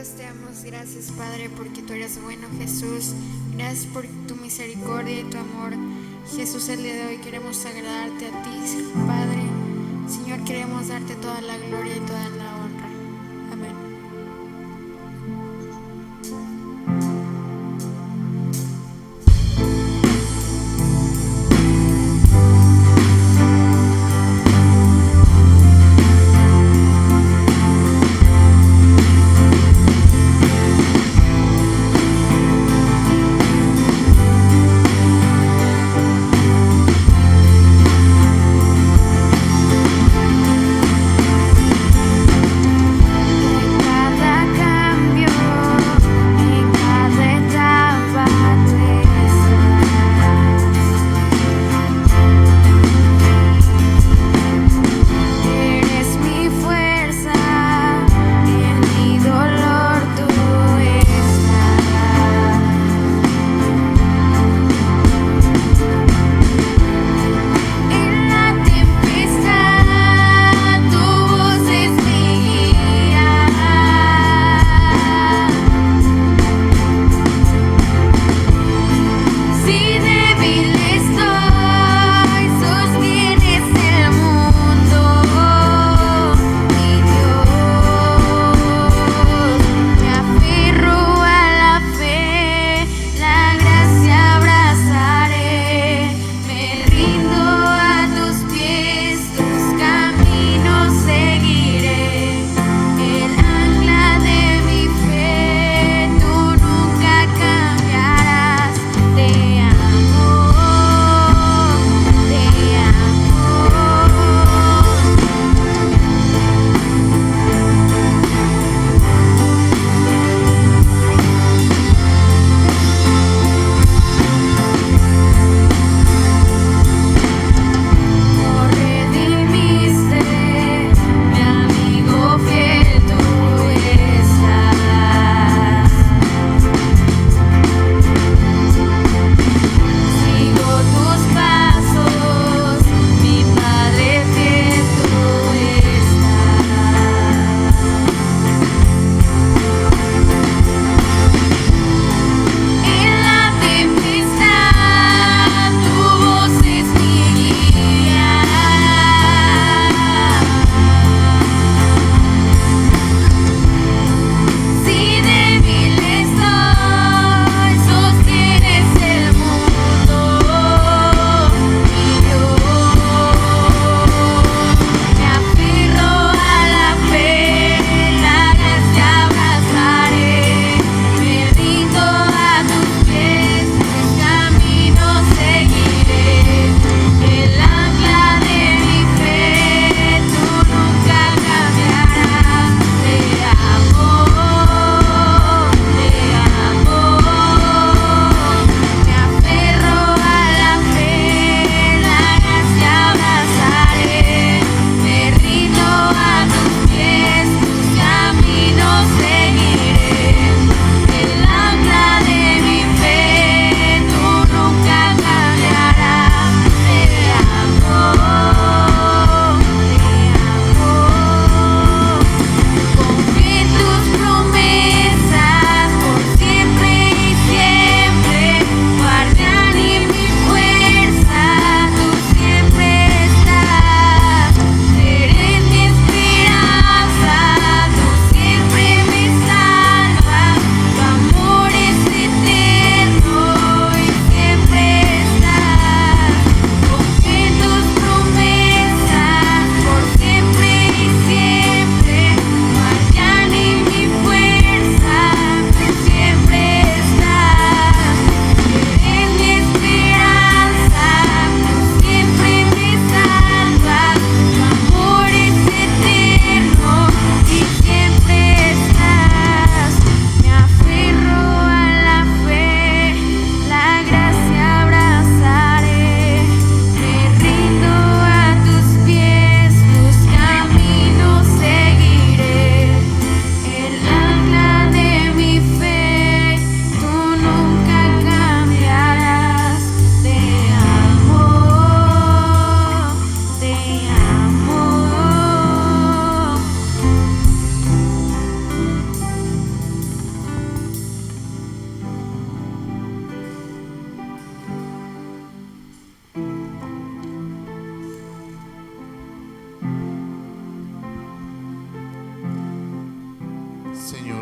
Dios, te damos gracias, Padre, porque tú eres bueno, Jesús. Gracias por tu misericordia y tu amor. Jesús, el día de hoy queremos agradarte a ti, Padre. Señor, queremos darte toda la gloria y toda la honra. Amén.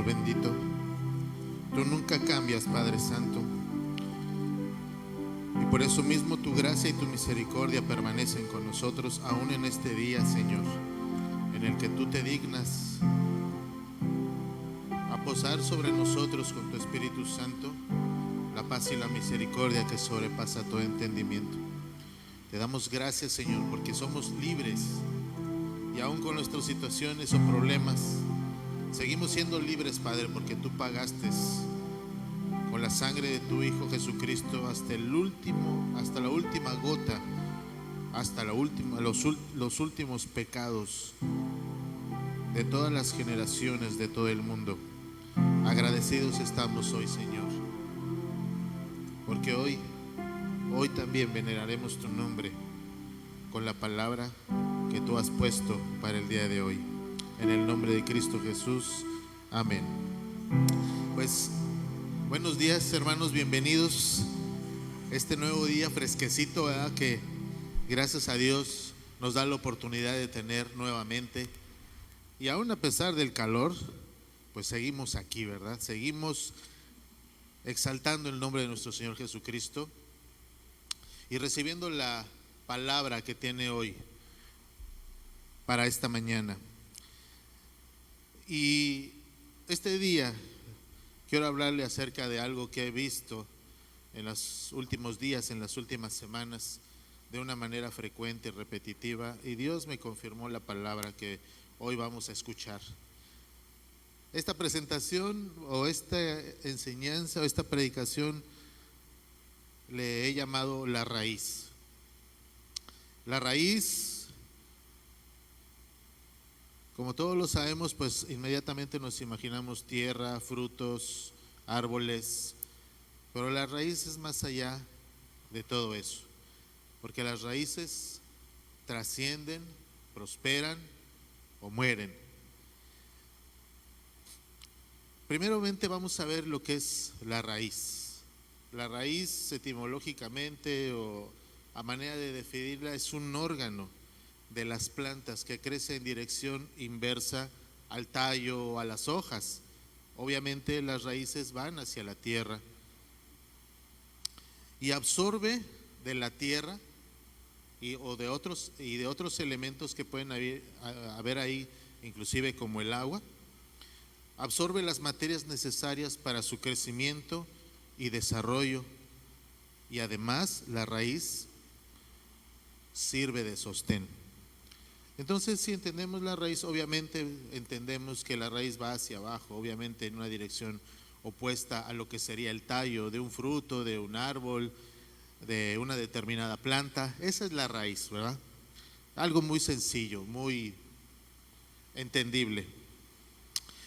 Señor bendito. Tú nunca cambias, Padre Santo. Y por eso mismo tu gracia y tu misericordia permanecen con nosotros aún en este día, Señor, en el que tú te dignas a posar sobre nosotros con tu Espíritu Santo la paz y la misericordia que sobrepasa todo entendimiento. Te damos gracias, Señor, porque somos libres y aún con nuestras situaciones o problemas seguimos siendo libres, Padre, porque tú pagaste con la sangre de tu Hijo Jesucristo hasta la última gota, hasta los últimos pecados de todas las generaciones de todo el mundo. Agradecidos estamos hoy, Señor, porque hoy también veneraremos tu nombre con la palabra que tú has puesto para el día de hoy. En el nombre de Cristo Jesús, amén. Pues buenos días, hermanos, bienvenidos este nuevo día fresquecito, ¿verdad? Que gracias a Dios nos da la oportunidad de tener nuevamente. Y aún a pesar del calor, pues seguimos aquí, ¿verdad? Seguimos exaltando el nombre de nuestro Señor Jesucristo y recibiendo la palabra que tiene hoy para esta mañana. Y este día quiero hablarle acerca de algo que he visto en los últimos días, en las últimas semanas, de una manera frecuente y repetitiva, y Dios me confirmó la palabra que hoy vamos a escuchar. Esta presentación o esta enseñanza o esta predicación le he llamado la raíz. La raíz, como todos lo sabemos, pues inmediatamente nos imaginamos tierra, frutos, árboles, pero la raíz es más allá de todo eso, porque las raíces trascienden, prosperan o mueren. Primeramente vamos a ver lo que es la raíz. La raíz, etimológicamente o a manera de definirla, es un órgano de las plantas que crece en dirección inversa al tallo o a las hojas. Obviamente las raíces van hacia la tierra y absorbe de la tierra y de otros elementos que pueden haber ahí, inclusive como el agua. Absorbe las materias necesarias para su crecimiento y desarrollo, y además la raíz sirve de sostén. Entonces, si entendemos la raíz, obviamente entendemos que la raíz va hacia abajo, obviamente en una dirección opuesta a lo que sería el tallo de un fruto, de un árbol, de una determinada planta. Esa es la raíz, ¿verdad? Algo muy sencillo, muy entendible.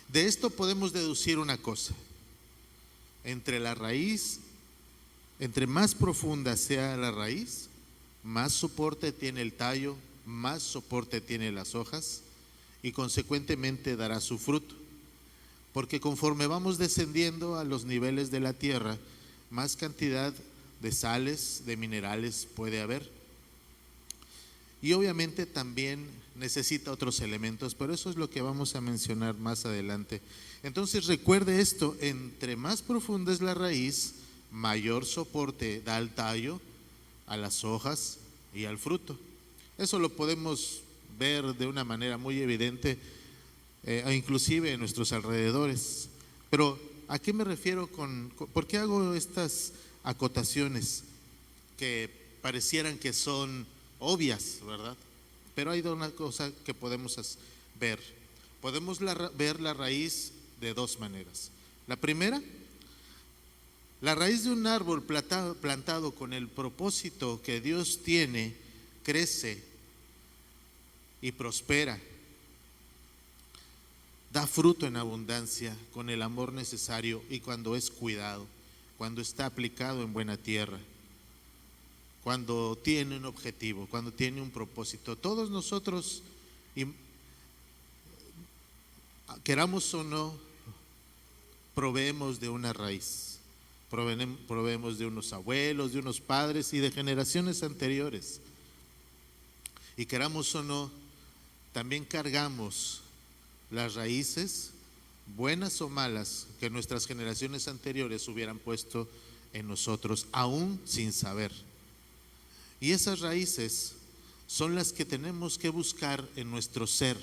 De esto podemos deducir una cosa: entre más profunda sea la raíz, más soporte tiene el tallo, más soporte tiene las hojas y consecuentemente dará su fruto, porque conforme vamos descendiendo a los niveles de la tierra, más cantidad de sales, de minerales puede haber, y obviamente también necesita otros elementos, pero eso es lo que vamos a mencionar más adelante. Entonces recuerde esto: entre más profunda es la raíz, mayor soporte da al tallo, a las hojas y al fruto. Eso lo podemos ver de una manera muy evidente, inclusive en nuestros alrededores. Pero ¿a qué me refiero por qué hago estas acotaciones que parecieran que son obvias, ¿verdad? Pero hay una cosa que podemos ver. Podemos ver la raíz de dos maneras. La primera, la raíz de un árbol plantado con el propósito que Dios tiene, crece y prospera, da fruto en abundancia con el amor necesario y cuando es cuidado, cuando está aplicado en buena tierra, cuando tiene un objetivo, cuando tiene un propósito. Todos nosotros, queramos o no, proveemos de una raíz, proveemos de unos abuelos, de unos padres y de generaciones anteriores. Y queramos o no, también cargamos las raíces buenas o malas, que nuestras generaciones anteriores hubieran puesto en nosotros, aún sin saber. Y esas raíces son las que tenemos que buscar en nuestro ser,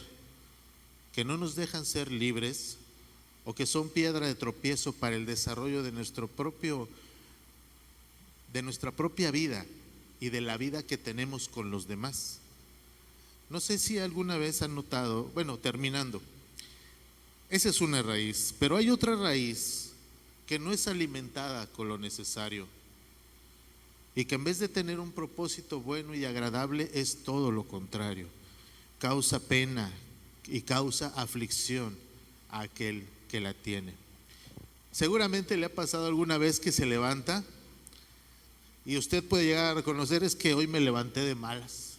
que no nos dejan ser libres o que son piedra de tropiezo para el desarrollo de nuestra propia vida y de la vida que tenemos con los demás. No sé si alguna vez han notado, bueno, terminando, esa es una raíz, pero hay otra raíz que no es alimentada con lo necesario y que en vez de tener un propósito bueno y agradable es todo lo contrario. Causa pena y causa aflicción a aquel que la tiene. Seguramente le ha pasado alguna vez que se levanta y usted puede llegar a reconocer: es que hoy me levanté de malas,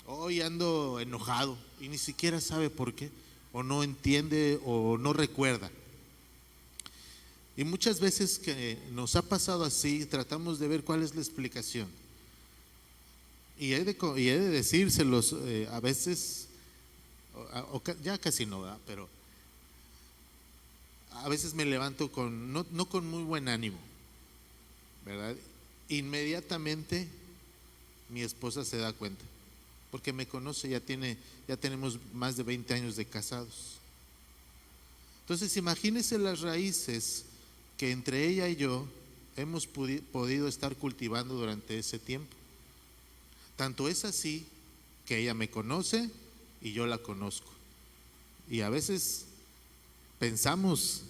hoy ando enojado, y ni siquiera sabe por qué, o no entiende o no recuerda. Y muchas veces que nos ha pasado así, tratamos de ver cuál es la explicación. Y he de decírselos, a veces, ya casi no, ¿verdad? Pero a veces me levanto no con muy buen ánimo, ¿verdad? Inmediatamente mi esposa se da cuenta, porque me conoce, ya tenemos más de 20 años de casados. Entonces imagínense las raíces que entre ella y yo hemos podido estar cultivando durante ese tiempo. Tanto es así que ella me conoce y yo la conozco. Y a veces pensamos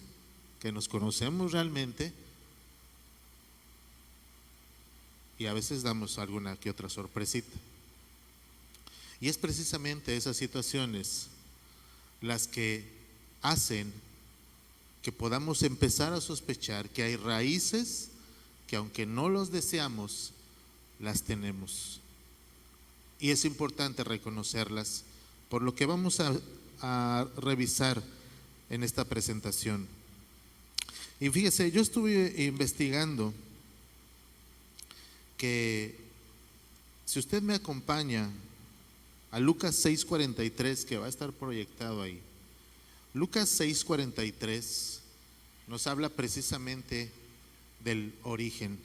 que nos conocemos realmente y a veces damos alguna que otra sorpresita. Y es precisamente esas situaciones las que hacen que podamos empezar a sospechar que hay raíces que, aunque no los deseamos, las tenemos. Y es importante reconocerlas, por lo que vamos a revisar en esta presentación. Y fíjese, yo estuve investigando que si usted me acompaña a Lucas 6:43, que va a estar proyectado ahí. Lucas 6:43 nos habla precisamente del origen,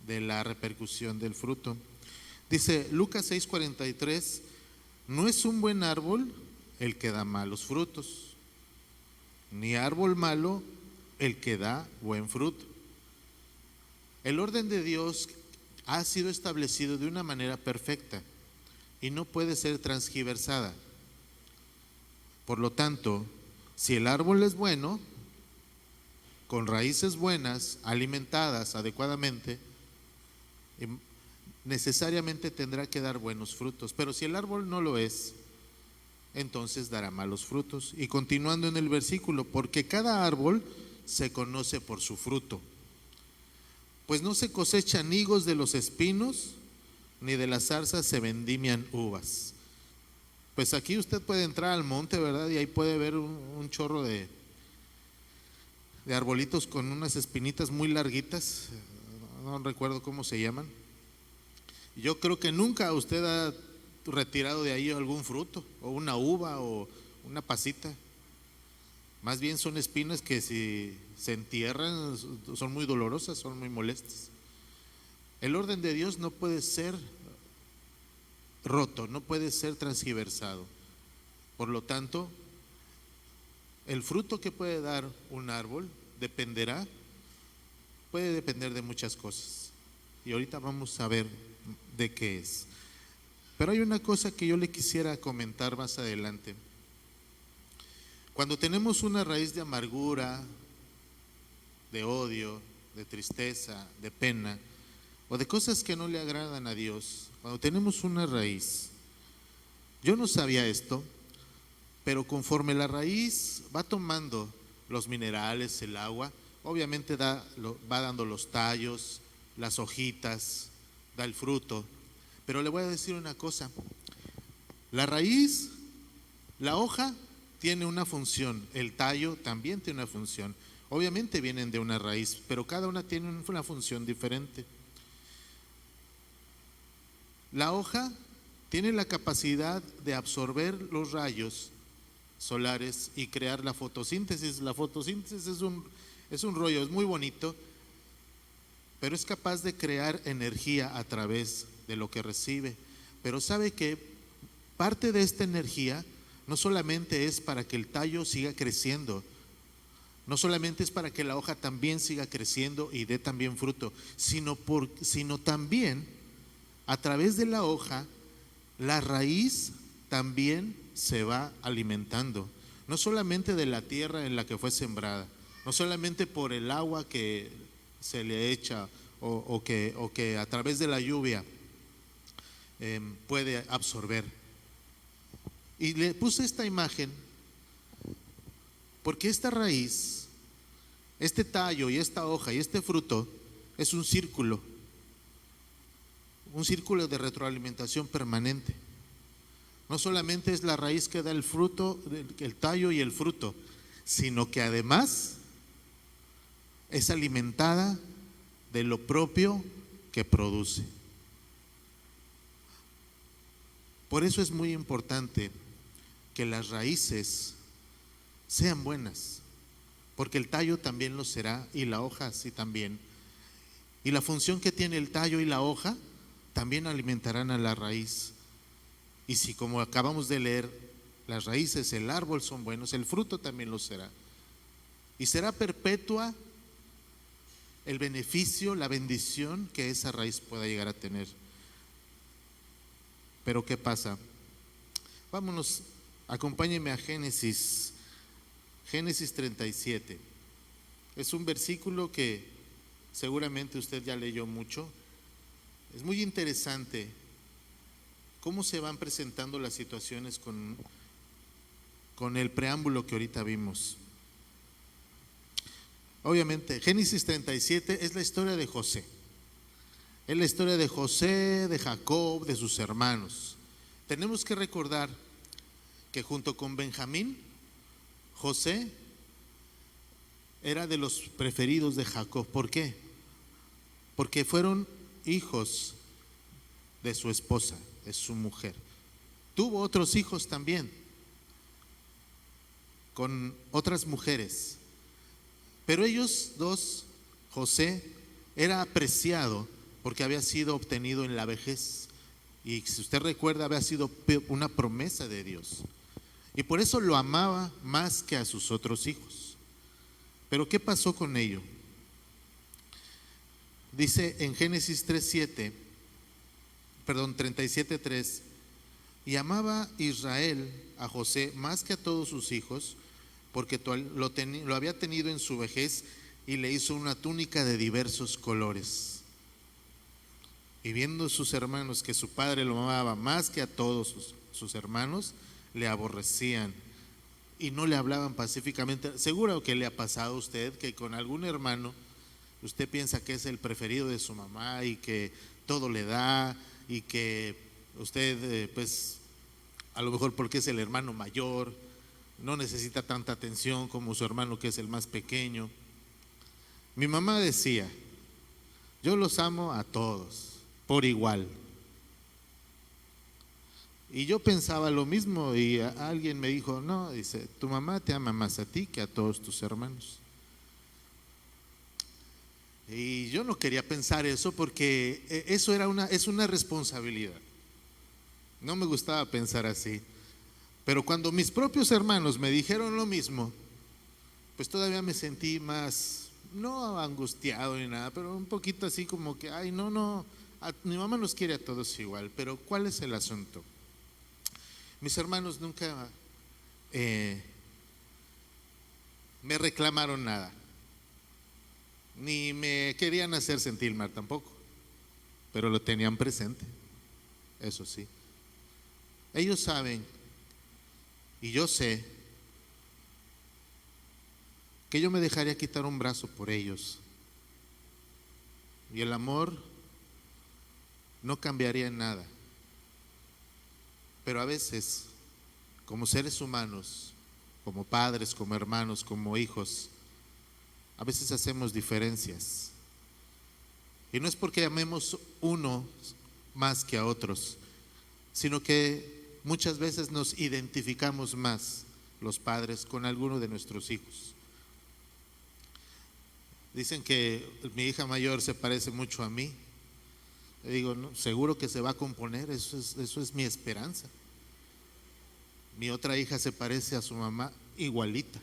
de la repercusión del fruto. Dice Lucas 6:43: no es un buen árbol el que da malos frutos, ni árbol malo el que da buen fruto. El orden de Dios ha sido establecido de una manera perfecta y no puede ser transgiversada. Por lo tanto, si el árbol es bueno, con raíces buenas, alimentadas adecuadamente, necesariamente tendrá que dar buenos frutos. Pero si el árbol no lo es, entonces dará malos frutos. Y continuando en el versículo: porque cada árbol se conoce por su fruto. Pues no se cosechan higos de los espinos, ni de las zarzas se vendimian uvas. Pues aquí usted puede entrar al monte, ¿verdad? Y ahí puede ver un chorro de arbolitos con unas espinitas muy larguitas, no recuerdo cómo se llaman. Yo creo que nunca usted ha retirado de ahí algún fruto, o una uva, o una pasita. Más bien son espinas que si se entierran son muy dolorosas, son muy molestas. El orden de Dios no puede ser roto, no puede ser transgiversado. Por lo tanto, el fruto que puede dar un árbol puede depender de muchas cosas. Y ahorita vamos a ver de qué es. Pero hay una cosa que yo le quisiera comentar más adelante. Cuando tenemos una raíz de amargura, de odio, de tristeza, de pena, o de cosas que no le agradan a Dios, cuando tenemos una raíz, yo no sabía esto, pero conforme la raíz va tomando los minerales, el agua, obviamente va dando los tallos, las hojitas, da el fruto. Pero le voy a decir una cosa: la raíz, la hoja tiene una función, el tallo también tiene una función. Obviamente vienen de una raíz, pero cada una tiene una función diferente. La hoja tiene la capacidad de absorber los rayos solares y crear la fotosíntesis. La fotosíntesis es un rollo, es muy bonito, pero es capaz de crear energía a través de lo que recibe. Pero sabe que parte de esta energía no solamente es para que el tallo siga creciendo, no solamente es para que la hoja también siga creciendo y dé también fruto, sino también a través de la hoja, la raíz también se va alimentando, no solamente de la tierra en la que fue sembrada, no solamente por el agua que se le echa o que a través de la lluvia puede absorber. Y le puse esta imagen porque esta raíz, este tallo y esta hoja y este fruto es un círculo de retroalimentación permanente. No solamente es la raíz que da el fruto, el tallo y el fruto, sino que además es alimentada de lo propio que produce. Por eso es muy importante que las raíces sean buenas, porque el tallo también lo será y la hoja así también. Y la función que tiene el tallo y la hoja también alimentarán a la raíz. Y si, como acabamos de leer, las raíces, el árbol son buenos, el fruto también lo será. Y será perpetua el beneficio, la bendición que esa raíz pueda llegar a tener. Pero ¿qué pasa? Vámonos, acompáñenme a Génesis 37. Es un versículo que seguramente usted ya leyó mucho. Es muy interesante cómo se van presentando las situaciones con el preámbulo que ahorita vimos. Obviamente, Génesis 37 es la historia de José. Es la historia de José, de Jacob, de sus hermanos. Tenemos que recordar que junto con Benjamín, José era de los preferidos de Jacob. ¿Por qué? Porque fueron hijos de su esposa, de su mujer. Tuvo otros hijos también con otras mujeres, pero ellos dos, José, era apreciado porque había sido obtenido en la vejez, y si usted recuerda, había sido una promesa de Dios, y por eso lo amaba más que a sus otros hijos. Pero ¿qué pasó con ello? Dice en Génesis 37:3, y amaba Israel a José más que a todos sus hijos, porque lo había tenido en su vejez, y le hizo una túnica de diversos colores. Y viendo sus hermanos que su padre lo amaba más que a todos sus hermanos, le aborrecían y no le hablaban pacíficamente. Seguro que le ha pasado a usted que con algún hermano usted piensa que es el preferido de su mamá y que todo le da, y que usted pues a lo mejor porque es el hermano mayor no necesita tanta atención como su hermano que es el más pequeño. Mi mamá decía: yo los amo a todos por igual. Y yo pensaba lo mismo, y alguien me dijo: no, dice, tu mamá te ama más a ti que a todos tus hermanos. Y yo no quería pensar eso, porque eso es una responsabilidad. No me gustaba pensar así. Pero cuando mis propios hermanos me dijeron lo mismo, pues todavía me sentí más, no angustiado ni nada, pero un poquito así como que, ay, no, mi mamá nos quiere a todos igual. Pero ¿cuál es el asunto? Mis hermanos nunca me reclamaron nada, ni me querían hacer sentir mal tampoco, pero lo tenían presente, eso sí. Ellos saben, y yo sé, que yo me dejaría quitar un brazo por ellos, y el amor no cambiaría en nada. Pero a veces, como seres humanos, como padres, como hermanos, como hijos, a veces hacemos diferencias. Y no es porque amemos uno más que a otros, sino que muchas veces nos identificamos más los padres, con alguno de nuestros hijos. Dicen que mi hija mayor se parece mucho a mí. Le digo, no, seguro que se va a componer, eso es mi esperanza. Mi otra hija se parece a su mamá igualita.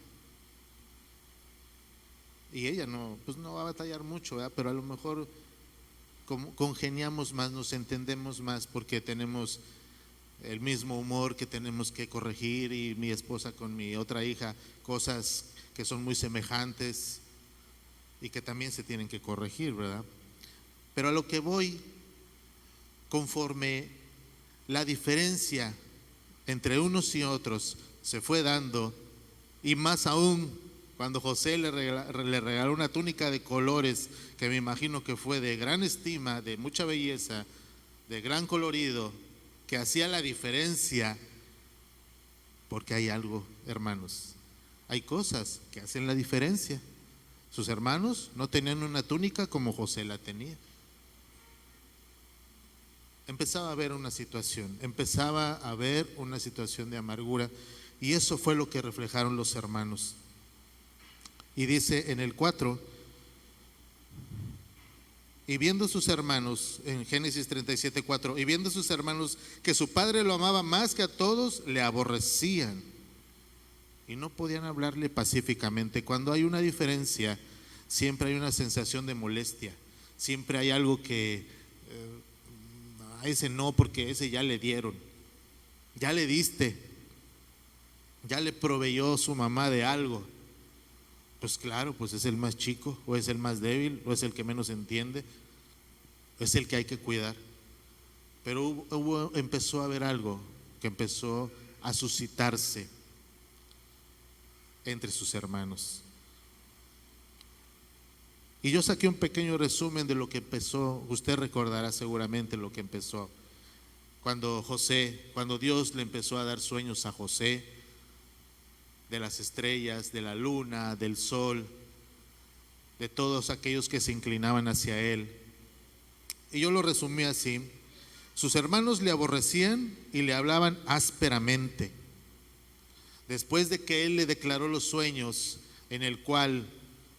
Y ella pues no va a batallar mucho, ¿verdad? Pero a lo mejor congeniamos más, nos entendemos más porque tenemos el mismo humor que tenemos que corregir, y mi esposa con mi otra hija, cosas que son muy semejantes y que también se tienen que corregir, ¿verdad? Pero a lo que voy, conforme la diferencia entre unos y otros se fue dando, y más aún cuando José le regaló una túnica de colores que me imagino que fue de gran estima, de mucha belleza, de gran colorido, que hacía la diferencia, porque hay algo, hermanos, hay cosas que hacen la diferencia. Sus hermanos no tenían una túnica como José la tenía. Empezaba a haber una situación de amargura, y eso fue lo que reflejaron los hermanos. Y dice en el 4, y viendo sus hermanos, en Génesis 37:4, y viendo sus hermanos que su padre lo amaba más que a todos, le aborrecían y no podían hablarle pacíficamente. Cuando hay una diferencia, siempre hay una sensación de molestia, siempre hay algo que a ese no, porque ese ya le dieron, ya le diste, ya le proveyó su mamá de algo. Pues claro, pues es el más chico, o es el más débil, o es el que menos entiende, es el que hay que cuidar. Pero empezó a haber algo que empezó a suscitarse entre sus hermanos. Y yo saqué un pequeño resumen de lo que empezó. Usted recordará seguramente lo que empezó cuando Dios le empezó a dar sueños a José, de las estrellas, de la luna, del sol, de todos aquellos que se inclinaban hacia él. Y yo lo resumí así: sus hermanos le aborrecían y le hablaban ásperamente. Después de que él le declaró los sueños, en el cual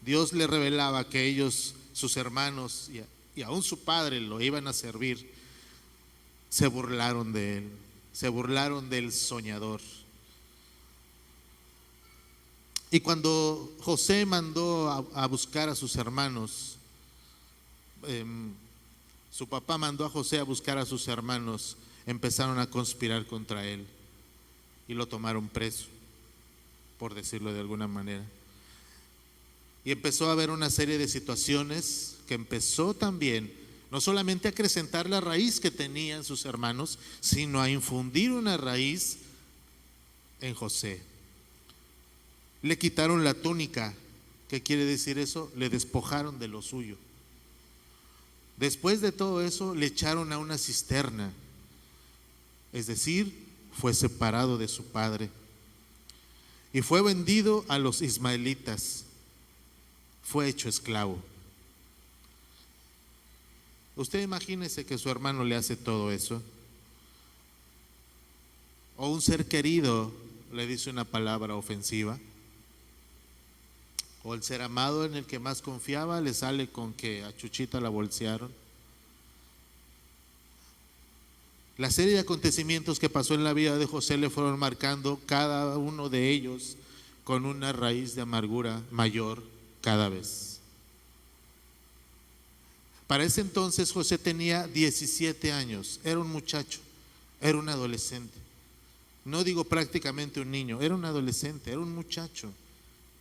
Dios le revelaba que ellos, sus hermanos y aún su padre, lo iban a servir, se burlaron de él, se burlaron del soñador. Y cuando José mandó a buscar a sus hermanos, su papá mandó a José a buscar a sus hermanos, empezaron a conspirar contra él y lo tomaron preso, por decirlo de alguna manera. Y empezó a haber una serie de situaciones que empezó también no solamente a acrecentar la raíz que tenían sus hermanos, sino a infundir una raíz en José. Le quitaron la túnica. ¿Qué quiere decir eso? Le despojaron de lo suyo. Después de todo eso, le echaron a una cisterna, es decir, fue separado de su padre y fue vendido a los ismaelitas, fue hecho esclavo. Usted imagínese que su hermano le hace todo eso, o un ser querido le dice una palabra ofensiva, o el ser amado en el que más confiaba le sale con que a Chuchita la bolsearon. La serie de acontecimientos que pasó en la vida de José le fueron marcando, cada uno de ellos con una raíz de amargura mayor cada vez. Para ese entonces José tenía 17 años, era un muchacho, era un adolescente. No digo prácticamente un niño, era un adolescente, era un muchacho,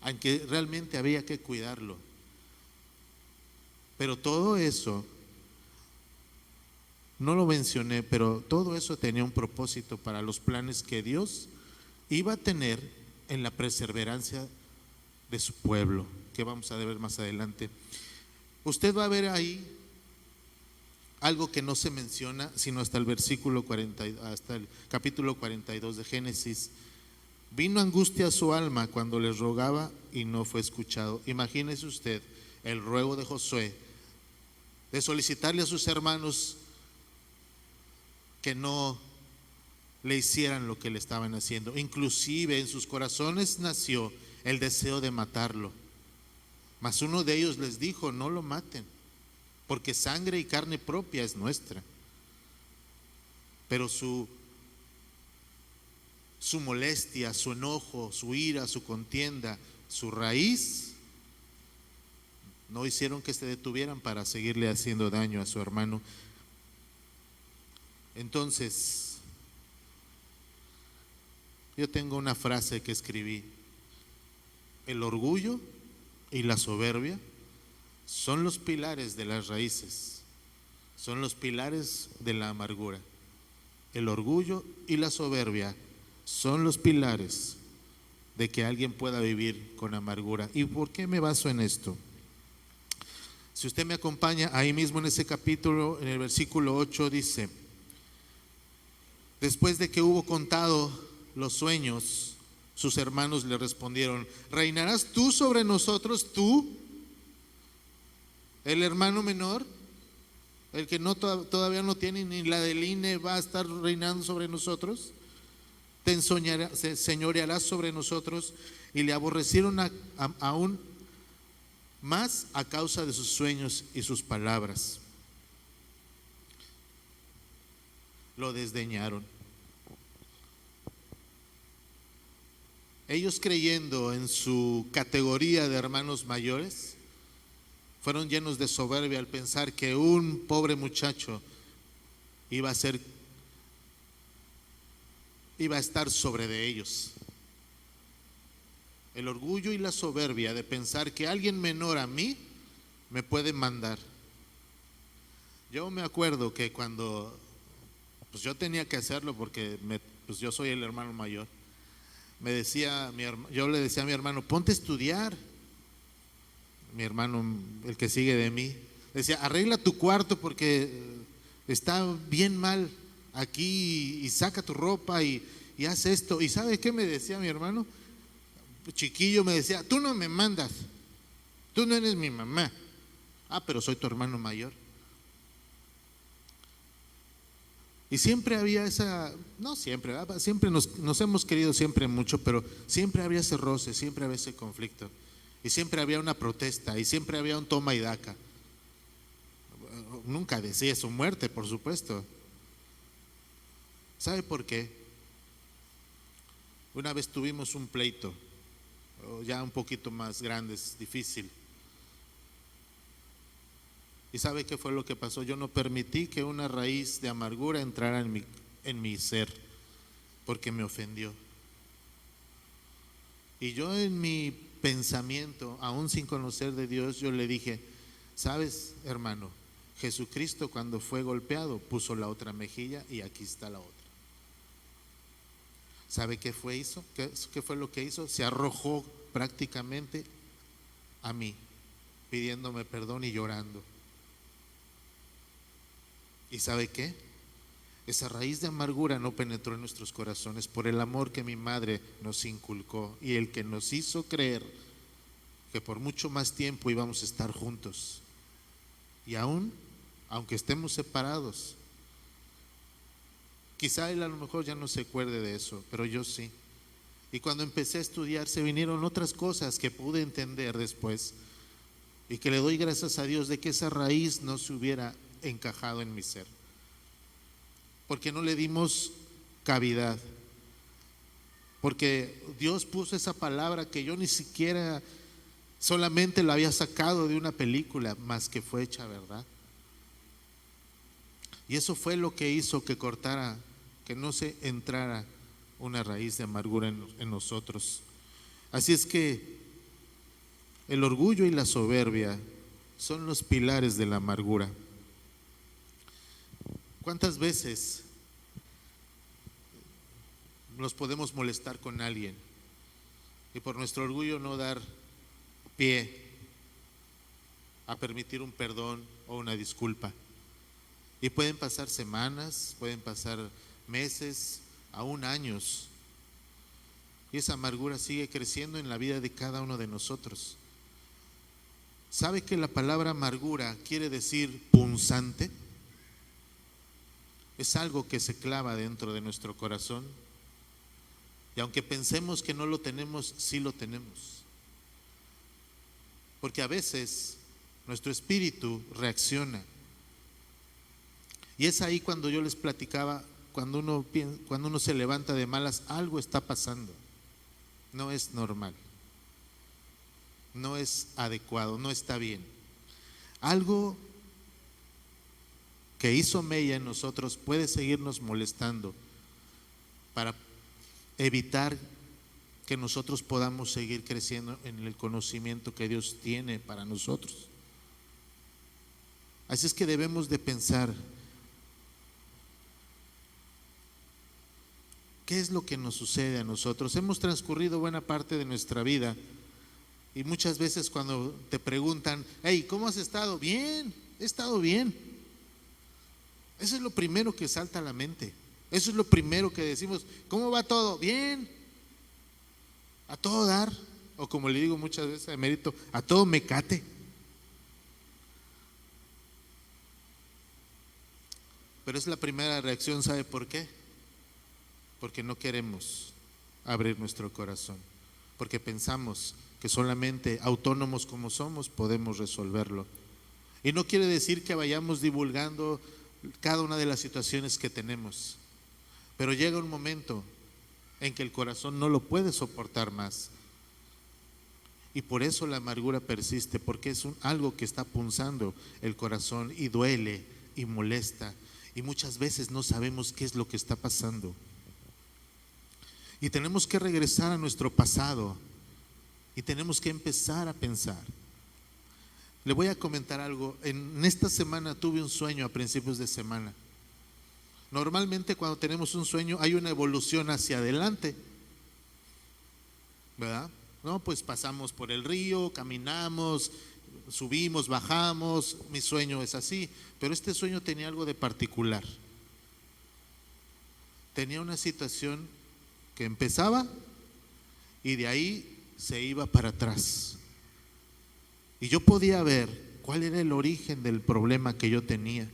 aunque realmente había que cuidarlo. Pero todo eso, no lo mencioné, pero todo eso tenía un propósito para los planes que Dios iba a tener en la perseverancia de su pueblo, que vamos a ver más adelante. Usted va a ver ahí algo que no se menciona sino hasta el versículo 40, hasta el capítulo 42 de Génesis. Vino angustia a su alma cuando les rogaba y no fue escuchado. Imagínese usted el ruego de Josué de solicitarle a sus hermanos que no le hicieran lo que le estaban haciendo. Inclusive en sus corazones nació el deseo de matarlo. Mas uno de ellos les dijo: no lo maten, porque sangre y carne propia es nuestra. Pero su molestia, su enojo, su ira, su contienda, su raíz, no hicieron que se detuvieran para seguirle haciendo daño a su hermano. Entonces, yo tengo una frase que escribí: el orgullo y la soberbia son los pilares de las raíces, son los pilares de la amargura. El orgullo y la soberbia son los pilares de que alguien pueda vivir con amargura. ¿Y por qué me baso en esto? Si usted me acompaña ahí mismo en ese capítulo, en el versículo 8 dice: después de que hubo contado los sueños, sus hermanos le respondieron: ¿reinarás tú sobre nosotros, tú, el hermano menor? El que todavía no tiene ni la del INE, va a estar reinando sobre nosotros. Te señorearás sobre nosotros. Y le aborrecieron aún más a causa de sus sueños y sus palabras. Lo desdeñaron. Ellos, creyendo en su categoría de hermanos mayores, fueron llenos de soberbia al pensar que un pobre muchacho iba a estar sobre de ellos. El orgullo y la soberbia de pensar que alguien menor a mí me puede mandar. Yo me acuerdo que cuando pues yo tenía que hacerlo porque pues yo soy el hermano mayor, yo le decía a mi hermano: ponte a estudiar. Mi hermano, el que sigue de mí, decía: arregla tu cuarto porque está bien mal aquí, y saca tu ropa y haz esto. ¿Y sabe qué me decía mi hermano? Chiquillo, me decía: tú no me mandas, tú no eres mi mamá. Pero soy tu hermano mayor. Y siempre había no siempre, siempre nos hemos querido siempre mucho, pero siempre había ese roce, siempre había ese conflicto. Y siempre había una protesta, y siempre había un toma y daca. Nunca decía su muerte, por supuesto. ¿Sabe por qué? Una vez tuvimos un pleito, ya un poquito más grande, es difícil. ¿Y sabe qué fue lo que pasó? Yo no permití que una raíz de amargura entrara en mi ser, porque me ofendió. Y yo, en mi pensamiento, aún sin conocer de Dios, yo le dije: sabes, hermano, Jesucristo cuando fue golpeado puso la otra mejilla y aquí está la otra. ¿Sabe qué fue lo que hizo? Se arrojó prácticamente a mí, pidiéndome perdón y llorando. ¿Y sabe qué? Esa raíz de amargura no penetró en nuestros corazones por el amor que mi madre nos inculcó y el que nos hizo creer que por mucho más tiempo íbamos a estar juntos. Y aunque estemos separados, quizá él a lo mejor ya no se acuerde de eso, pero yo sí. Y cuando empecé a estudiar, se vinieron otras cosas que pude entender después, y que le doy gracias a Dios de que esa raíz no se hubiera encajado en mi ser, porque no le dimos cavidad, porque Dios puso esa palabra que yo ni siquiera, solamente la había sacado de una película, más que fue hecha verdad. Y eso fue lo que hizo que cortara, que no se entrara una raíz de amargura en nosotros. Así es que el orgullo y la soberbia son los pilares de la amargura. ¿Cuántas veces nos podemos molestar con alguien y por nuestro orgullo no dar pie a permitir un perdón o una disculpa? Y pueden pasar semanas, pueden pasar meses, aún años, y esa amargura sigue creciendo en la vida de cada uno de nosotros. ¿Sabe que la palabra amargura quiere decir punzante? Es algo que se clava dentro de nuestro corazón. Y aunque pensemos que no lo tenemos, sí lo tenemos. Porque a veces nuestro espíritu reacciona. Y es ahí cuando yo les platicaba, cuando uno se levanta de malas, algo está pasando. No es normal. No es adecuado, no está bien. Algo que hizo mella en nosotros puede seguirnos molestando para evitar que nosotros podamos seguir creciendo en el conocimiento que Dios tiene para nosotros. Así es que debemos de pensar, ¿qué es lo que nos sucede a nosotros? Hemos transcurrido buena parte de nuestra vida y muchas veces cuando te preguntan, hey, ¿cómo has estado? Bien, he estado bien. Eso es lo primero que salta a la mente. Eso es lo primero que decimos. ¿Cómo va todo? Bien. A todo dar. O como le digo muchas veces a Emérito, a todo mecate. Pero es la primera reacción, ¿sabe por qué? Porque no queremos abrir nuestro corazón. Porque pensamos que solamente autónomos como somos podemos resolverlo. Y no quiere decir que vayamos divulgando cada una de las situaciones que tenemos, pero llega un momento en que el corazón no lo puede soportar más, y por eso la amargura persiste, porque es algo que está punzando el corazón y duele y molesta, y muchas veces no sabemos qué es lo que está pasando, y tenemos que regresar a nuestro pasado y tenemos que empezar a pensar. Le voy a comentar algo. En esta semana tuve un sueño a principios de semana. Normalmente cuando tenemos un sueño hay una evolución hacia adelante, ¿verdad? No, pues pasamos por el río, caminamos, subimos, bajamos. Mi sueño es así, pero este sueño tenía algo de particular. Tenía una situación que empezaba y de ahí se iba para atrás. Y yo podía ver cuál era el origen del problema que yo tenía.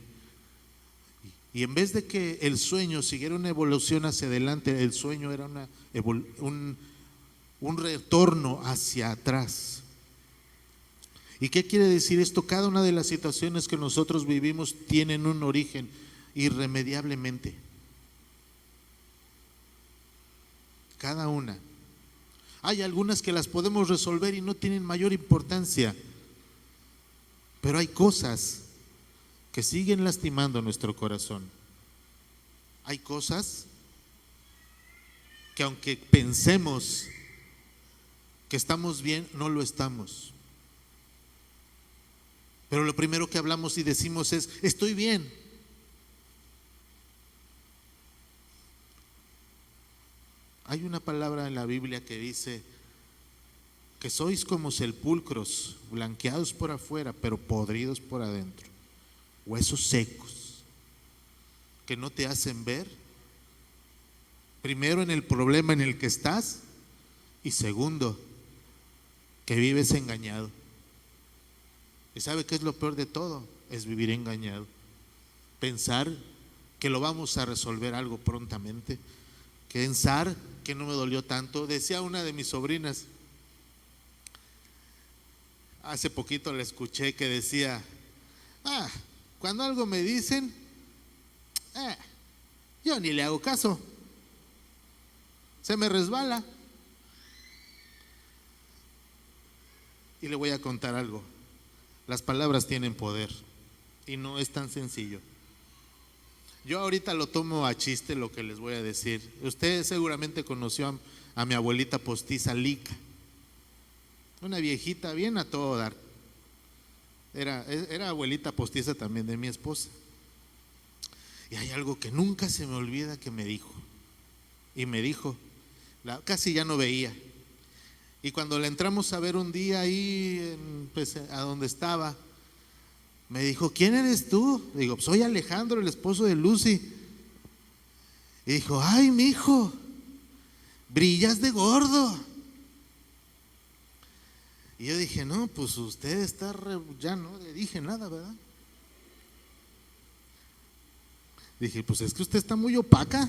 Y en vez de que el sueño siguiera una evolución hacia adelante, el sueño era un retorno hacia atrás. ¿Y qué quiere decir esto? Cada una de las situaciones que nosotros vivimos tienen un origen irremediablemente. Cada una. Hay algunas que las podemos resolver y no tienen mayor importancia. Pero hay cosas que siguen lastimando nuestro corazón. Hay cosas que aunque pensemos que estamos bien, no lo estamos. Pero lo primero que hablamos y decimos es, estoy bien. Hay una palabra en la Biblia que dice que sois como sepulcros, blanqueados por afuera, pero podridos por adentro, huesos secos, que no te hacen ver, primero en el problema en el que estás, y segundo, que vives engañado. ¿Y sabe qué es lo peor de todo? Es vivir engañado, pensar que lo vamos a resolver algo prontamente, pensar que no me dolió tanto. Decía una de mis sobrinas, hace poquito la escuché que decía, cuando algo me dicen, yo ni le hago caso, se me resbala. Y le voy a contar algo, las palabras tienen poder y no es tan sencillo. Yo ahorita lo tomo a chiste lo que les voy a decir. Usted seguramente conoció a mi abuelita postiza Lica, una viejita bien a todo dar. Era abuelita postiza también de mi esposa. Y hay algo que nunca se me olvida que me dijo. Y me dijo, casi ya no veía. Y cuando la entramos a ver un día ahí, pues, a donde estaba, me dijo, ¿quién eres tú? Digo, soy Alejandro, el esposo de Lucy. Y dijo, ay, mijo, brillas de gordo. Y yo dije, no, pues usted está ya no le dije nada, ¿verdad? Dije, pues es que usted está muy opaca.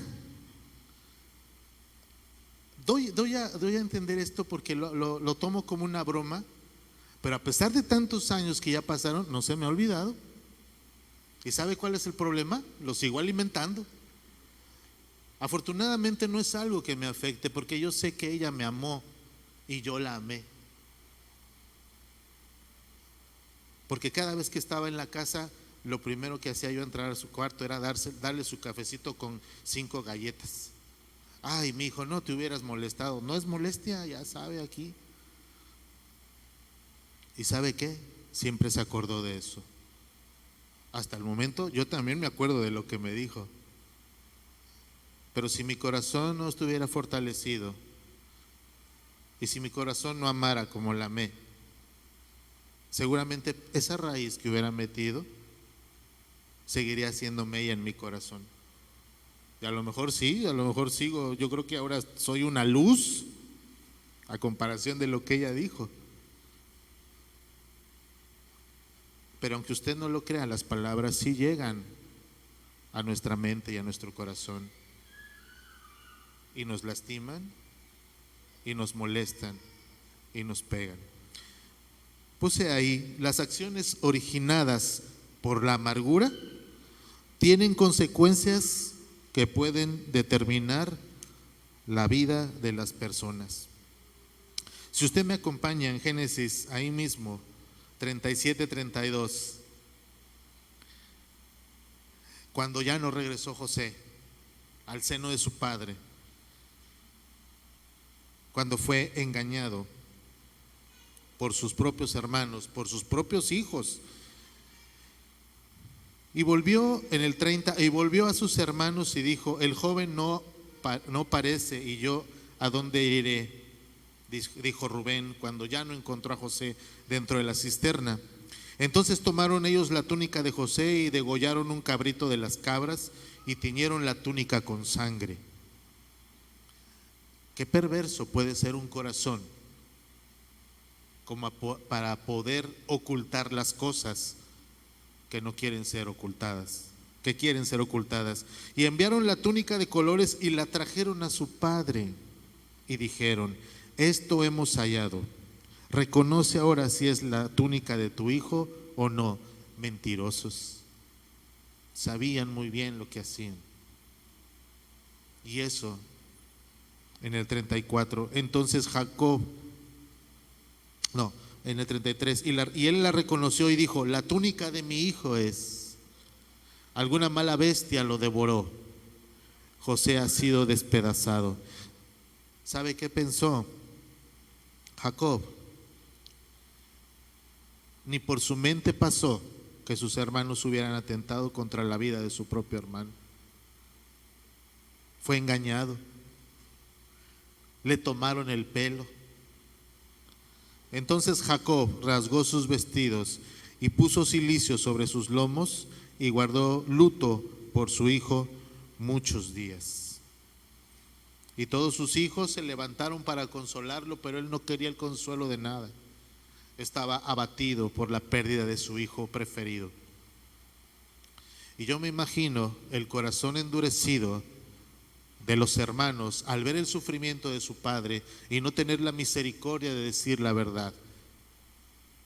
Doy a entender esto porque lo tomo como una broma, pero a pesar de tantos años que ya pasaron, no se me ha olvidado. ¿Y sabe cuál es el problema? Lo sigo alimentando. Afortunadamente no es algo que me afecte porque yo sé que ella me amó y yo la amé. Porque cada vez que estaba en la casa, lo primero que hacía yo entrar a su cuarto era darle su cafecito con 5 galletas. Ay, mi hijo, no te hubieras molestado. No es molestia, ya sabe aquí. ¿Y sabe qué? Siempre se acordó de eso. Hasta el momento yo también me acuerdo de lo que me dijo. Pero si mi corazón no estuviera fortalecido y si mi corazón no amara como la amé, seguramente esa raíz que hubiera metido seguiría siendo mella en mi corazón. Y a lo mejor sí, a lo mejor sigo. Yo creo que ahora soy una luz a comparación de lo que ella dijo. Pero aunque usted no lo crea, las palabras sí llegan a nuestra mente y a nuestro corazón. Y nos lastiman, y nos molestan, y nos pegan. Puse ahí, las acciones originadas por la amargura tienen consecuencias que pueden determinar la vida de las personas. Si usted me acompaña en Génesis, ahí mismo, 37-32, cuando ya no regresó José al seno de su padre, cuando fue engañado por sus propios hermanos, por sus propios hijos, y volvió en el 30, y volvió a sus hermanos y dijo: el joven no parece, y yo ¿a dónde iré? Dijo Rubén, cuando ya no encontró a José dentro de la cisterna. Entonces tomaron ellos la túnica de José y degollaron un cabrito de las cabras y tiñeron la túnica con sangre. Qué perverso puede ser un corazón como para poder ocultar las cosas que no quieren ser ocultadas, que quieren ser ocultadas. Y enviaron la túnica de colores y la trajeron a su padre y dijeron: esto hemos hallado, reconoce ahora si es la túnica de tu hijo o no. Mentirosos, sabían muy bien lo que hacían. Y eso en el 34, entonces Jacob, no, en el 33, y él la reconoció y dijo: la túnica de mi hijo es, alguna mala bestia lo devoró, José ha sido despedazado. ¿Sabe qué pensó Jacob? Ni por su mente pasó que sus hermanos hubieran atentado contra la vida de su propio hermano. Fue engañado, le tomaron el pelo. Entonces Jacob rasgó sus vestidos y puso cilicio sobre sus lomos y guardó luto por su hijo muchos días. Y todos sus hijos se levantaron para consolarlo, pero él no quería el consuelo de nada. Estaba abatido por la pérdida de su hijo preferido. Y yo me imagino el corazón endurecido de los hermanos al ver el sufrimiento de su padre y no tener la misericordia de decir la verdad,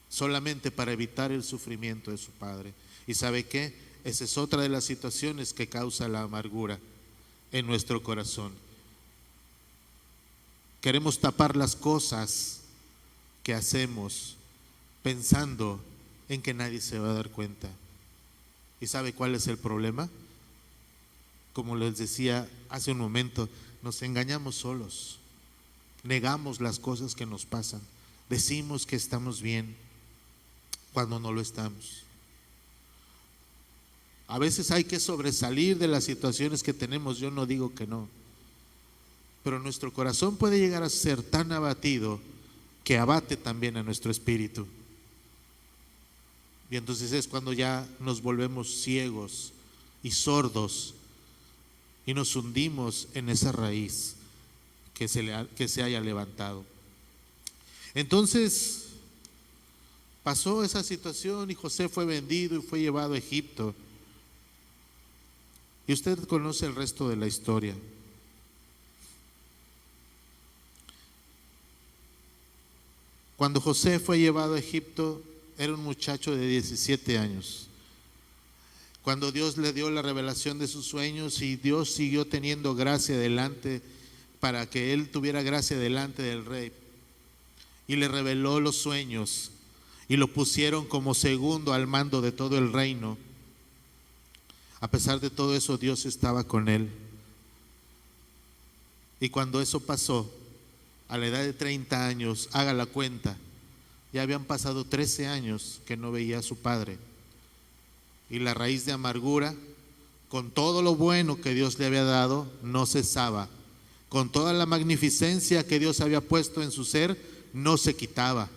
solamente para evitar el sufrimiento de su padre. ¿Y sabe qué? Esa es otra de las situaciones que causa la amargura en nuestro corazón. Queremos tapar las cosas que hacemos pensando en que nadie se va a dar cuenta. ¿Y sabe cuál es el problema? Como les decía hace un momento, nos engañamos solos, negamos las cosas que nos pasan, decimos que estamos bien cuando no lo estamos. A veces hay que sobresalir de las situaciones que tenemos, yo no digo que no, pero nuestro corazón puede llegar a ser tan abatido que abate también a nuestro espíritu. Y entonces es cuando ya nos volvemos ciegos y sordos y nos hundimos en esa raíz que se haya levantado. Entonces pasó esa situación y José fue vendido y fue llevado a Egipto. Y usted conoce el resto de la historia. Cuando José fue llevado a Egipto, era un muchacho de 17 años. Cuando Dios le dio la revelación de sus sueños y Dios siguió teniendo gracia delante, para que él tuviera gracia delante del rey, y le reveló los sueños y lo pusieron como segundo al mando de todo el reino. A pesar de todo eso, Dios estaba con él. Y cuando eso pasó, a la edad de 30 años, haga la cuenta, ya habían pasado 13 años que no veía a su padre. Y la raíz de amargura, con todo lo bueno que Dios le había dado, no cesaba. Con toda la magnificencia que Dios había puesto en su ser, no se quitaba.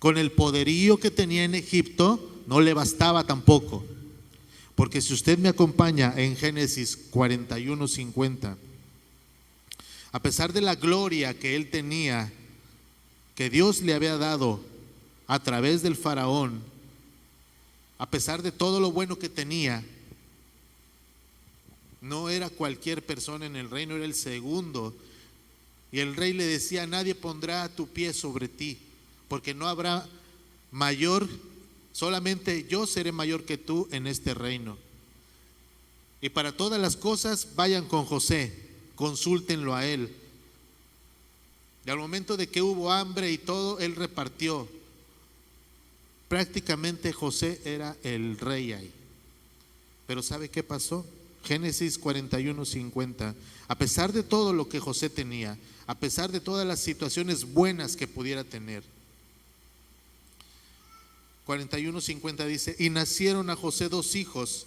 Con el poderío que tenía en Egipto, no le bastaba tampoco. Porque si usted me acompaña en Génesis 41:50, a pesar de la gloria que él tenía, que Dios le había dado a través del faraón, a pesar de todo lo bueno que tenía, no era cualquier persona en el reino, era el segundo. Y el rey le decía: nadie pondrá tu pie sobre ti, porque no habrá mayor, solamente yo seré mayor que tú en este reino. Y para todas las cosas vayan con José, consúltenlo a él. Y al momento de que hubo hambre y todo, él repartió. Prácticamente José era el rey ahí. Pero ¿sabe qué pasó? Génesis 41:50. A pesar de todo lo que José tenía, a pesar de todas las situaciones buenas que pudiera tener, 41:50 dice: y nacieron a José 2 hijos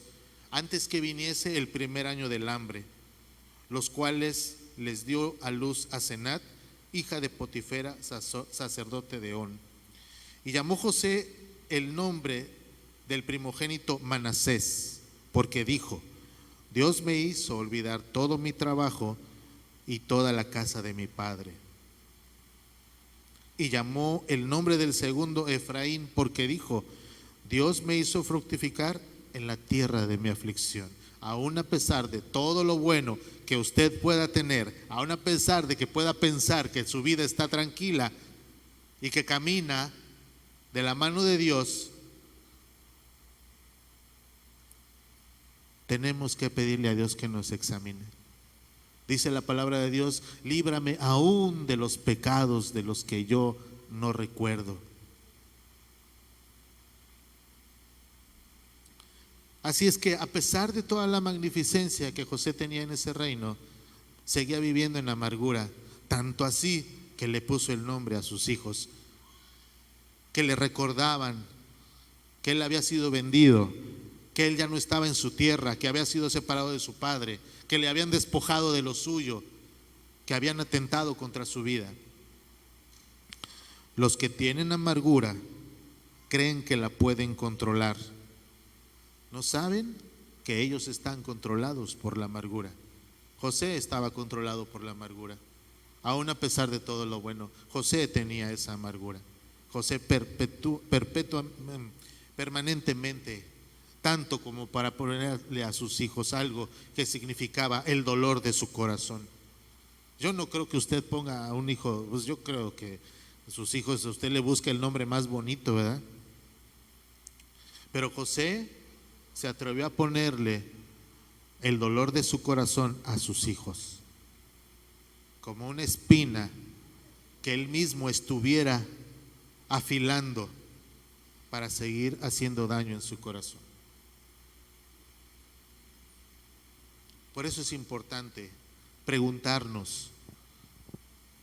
antes que viniese el primer año del hambre, los cuales les dio a luz a Senat, hija de Potifera, sacerdote de On. Y llamó José el nombre del primogénito Manasés, porque dijo: Dios me hizo olvidar todo mi trabajo y toda la casa de mi padre. Y llamó el nombre del segundo Efraín, porque dijo: Dios me hizo fructificar en la tierra de mi aflicción. Aún a pesar de todo lo bueno que usted pueda tener, aún a pesar de que pueda pensar que su vida está tranquila y que camina de la mano de Dios, tenemos que pedirle a Dios que nos examine. Dice la palabra de Dios: líbrame aún de los pecados de los que yo no recuerdo. Así es que a pesar de toda la magnificencia que José tenía en ese reino, seguía viviendo en amargura, tanto así que le puso el nombre a sus hijos, que le recordaban que él había sido vendido, que él ya no estaba en su tierra, que había sido separado de su padre, que le habían despojado de lo suyo, que habían atentado contra su vida. Los que tienen amargura creen que la pueden controlar. No saben que ellos están controlados por la amargura. José estaba controlado por la amargura. Aún a pesar de todo lo bueno, José tenía esa amargura. José permanentemente, tanto como para ponerle a sus hijos algo que significaba el dolor de su corazón. Yo no creo que usted ponga a un hijo, pues yo creo que a sus hijos usted le busca el nombre más bonito, ¿verdad? Pero José se atrevió a ponerle el dolor de su corazón a sus hijos, como una espina que él mismo estuviera afilando para seguir haciendo daño en su corazón. Por eso es importante preguntarnos: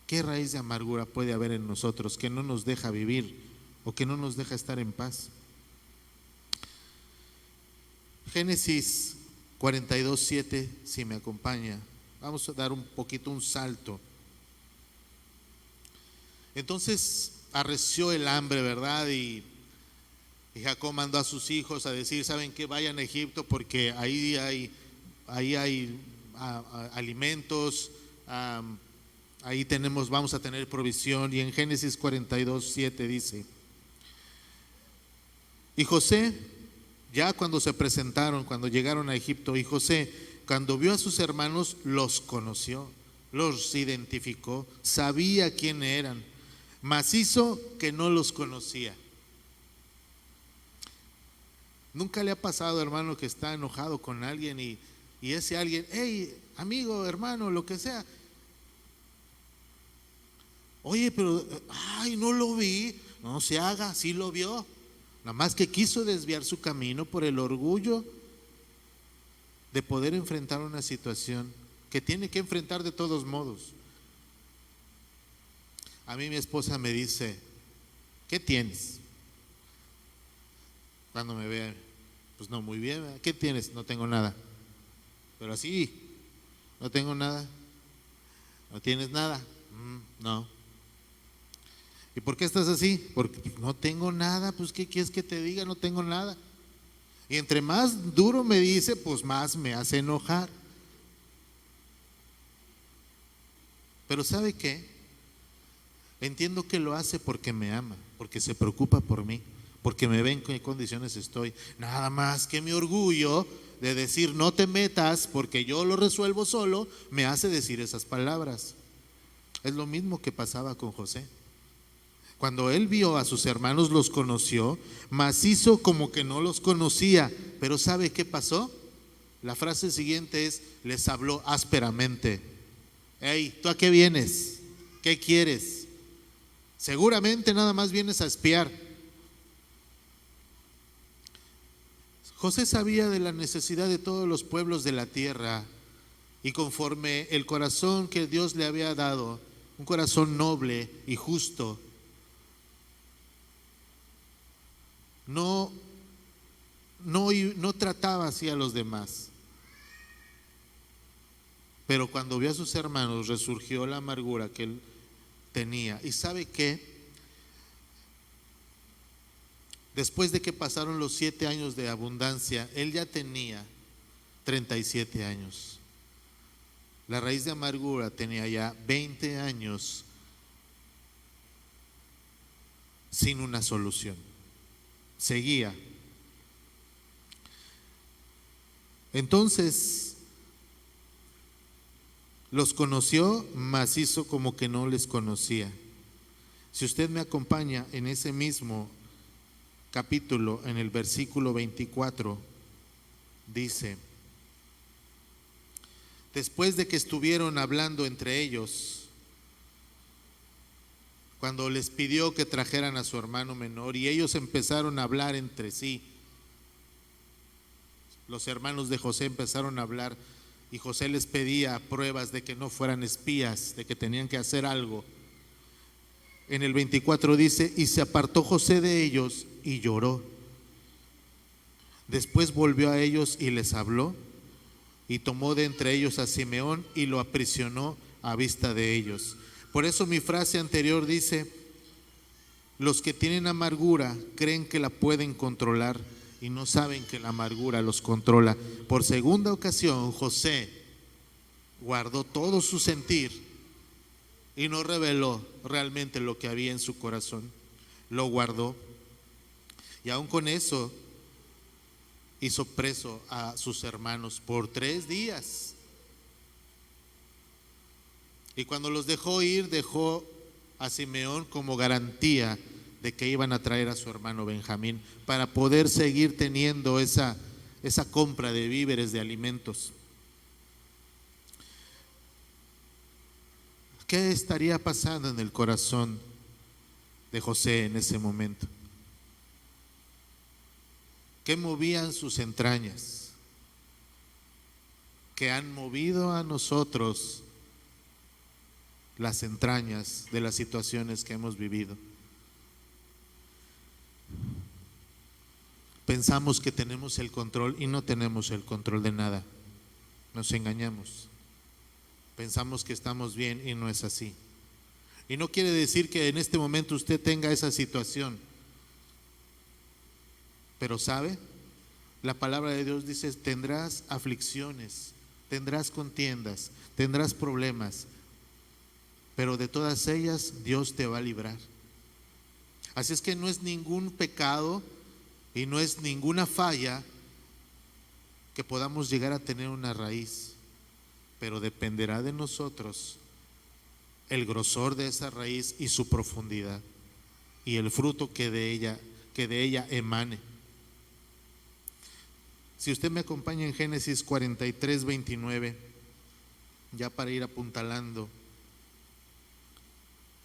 ¿qué raíz de amargura puede haber en nosotros que no nos deja vivir o que no nos deja estar en paz? Génesis 42:7, si me acompaña, vamos a dar un poquito un salto. Entonces arreció el hambre, ¿verdad? Y Jacob mandó a sus hijos a decir: ¿saben qué? Vayan a Egipto porque ahí hay alimentos, ahí vamos a tener provisión. Y en Génesis 42:7 dice: y José Ya cuando se presentaron, cuando llegaron a Egipto, y José, cuando vio a sus hermanos, los conoció, los identificó, sabía quién eran, mas hizo que no los conocía. ¿Nunca le ha pasado, hermano, que está enojado con alguien y ese alguien, hey, amigo, hermano, lo que sea, oye, pero, ay, no lo vi? No se haga, sí lo vio, nada más que quiso desviar su camino por el orgullo de poder enfrentar una situación que tiene que enfrentar de todos modos. A mí mi esposa me dice, ¿qué tienes? Cuando me ve, pues no, muy bien, ¿qué tienes? No tengo nada. Pero así, no tengo nada. ¿No tienes nada? No. ¿Y por qué estás así? Porque no tengo nada. Pues ¿qué quieres que te diga? No tengo nada. Y entre más duro me dice, pues más me hace enojar. Pero ¿sabe qué? Entiendo que lo hace porque me ama, porque se preocupa por mí, porque me ve en qué condiciones estoy. Nada más que mi orgullo de decir no te metas porque yo lo resuelvo solo, me hace decir esas palabras. Es lo mismo que pasaba con José. Cuando él vio a sus hermanos, los conoció, mas hizo como que no los conocía. Pero ¿sabe qué pasó? La frase siguiente es, les habló ásperamente. Hey, ¿tú a qué vienes? ¿Qué quieres? Seguramente nada más vienes a espiar. José sabía de la necesidad de todos los pueblos de la tierra, y conforme el corazón que Dios le había dado, un corazón noble y justo, no trataba así a los demás. Pero cuando vio a sus hermanos, resurgió la amargura que él tenía. ¿Y sabe qué? Después de que pasaron los 7 años de abundancia, él ya tenía 37 años. La raíz de amargura tenía ya 20 años sin una solución. Seguía. Entonces los conoció, mas hizo como que no les conocía. Si usted me acompaña en ese mismo capítulo, en el versículo 24, dice: después de que estuvieron hablando entre ellos, cuando les pidió que trajeran a su hermano menor, y ellos empezaron a hablar entre sí, los hermanos de José empezaron a hablar, y José les pedía pruebas de que no fueran espías, de que tenían que hacer algo. En el 24 dice: y se apartó José de ellos y lloró. Después volvió a ellos y les habló, y tomó de entre ellos a Simeón y lo aprisionó a vista de ellos. Por eso mi frase anterior dice: los que tienen amargura creen que la pueden controlar y no saben que la amargura los controla. Por segunda ocasión, José guardó todo su sentir y no reveló realmente lo que había en su corazón. Lo guardó, y aún con eso hizo preso a sus hermanos por 3 días. Y cuando los dejó ir, dejó a Simeón como garantía de que iban a traer a su hermano Benjamín para poder seguir teniendo esa compra de víveres, de alimentos. ¿Qué estaría pasando en el corazón de José en ese momento? ¿Qué movían sus entrañas? ¿Qué han movido a nosotros las entrañas de las situaciones que hemos vivido? Pensamos que tenemos el control y no tenemos el control de nada. Nos engañamos. Pensamos que estamos bien y no es así. Y no quiere decir que en este momento usted tenga esa situación. Pero ¿sabe? La palabra de Dios dice: tendrás aflicciones, tendrás contiendas, tendrás problemas, pero de todas ellas Dios te va a librar. Así es que no es ningún pecado Y no es ninguna falla que podamos llegar a tener una raíz, pero dependerá de nosotros el grosor de esa raíz y su profundidad y el fruto que de ella emane. Si usted me acompaña en Génesis 43, 29, ya para ir apuntalando,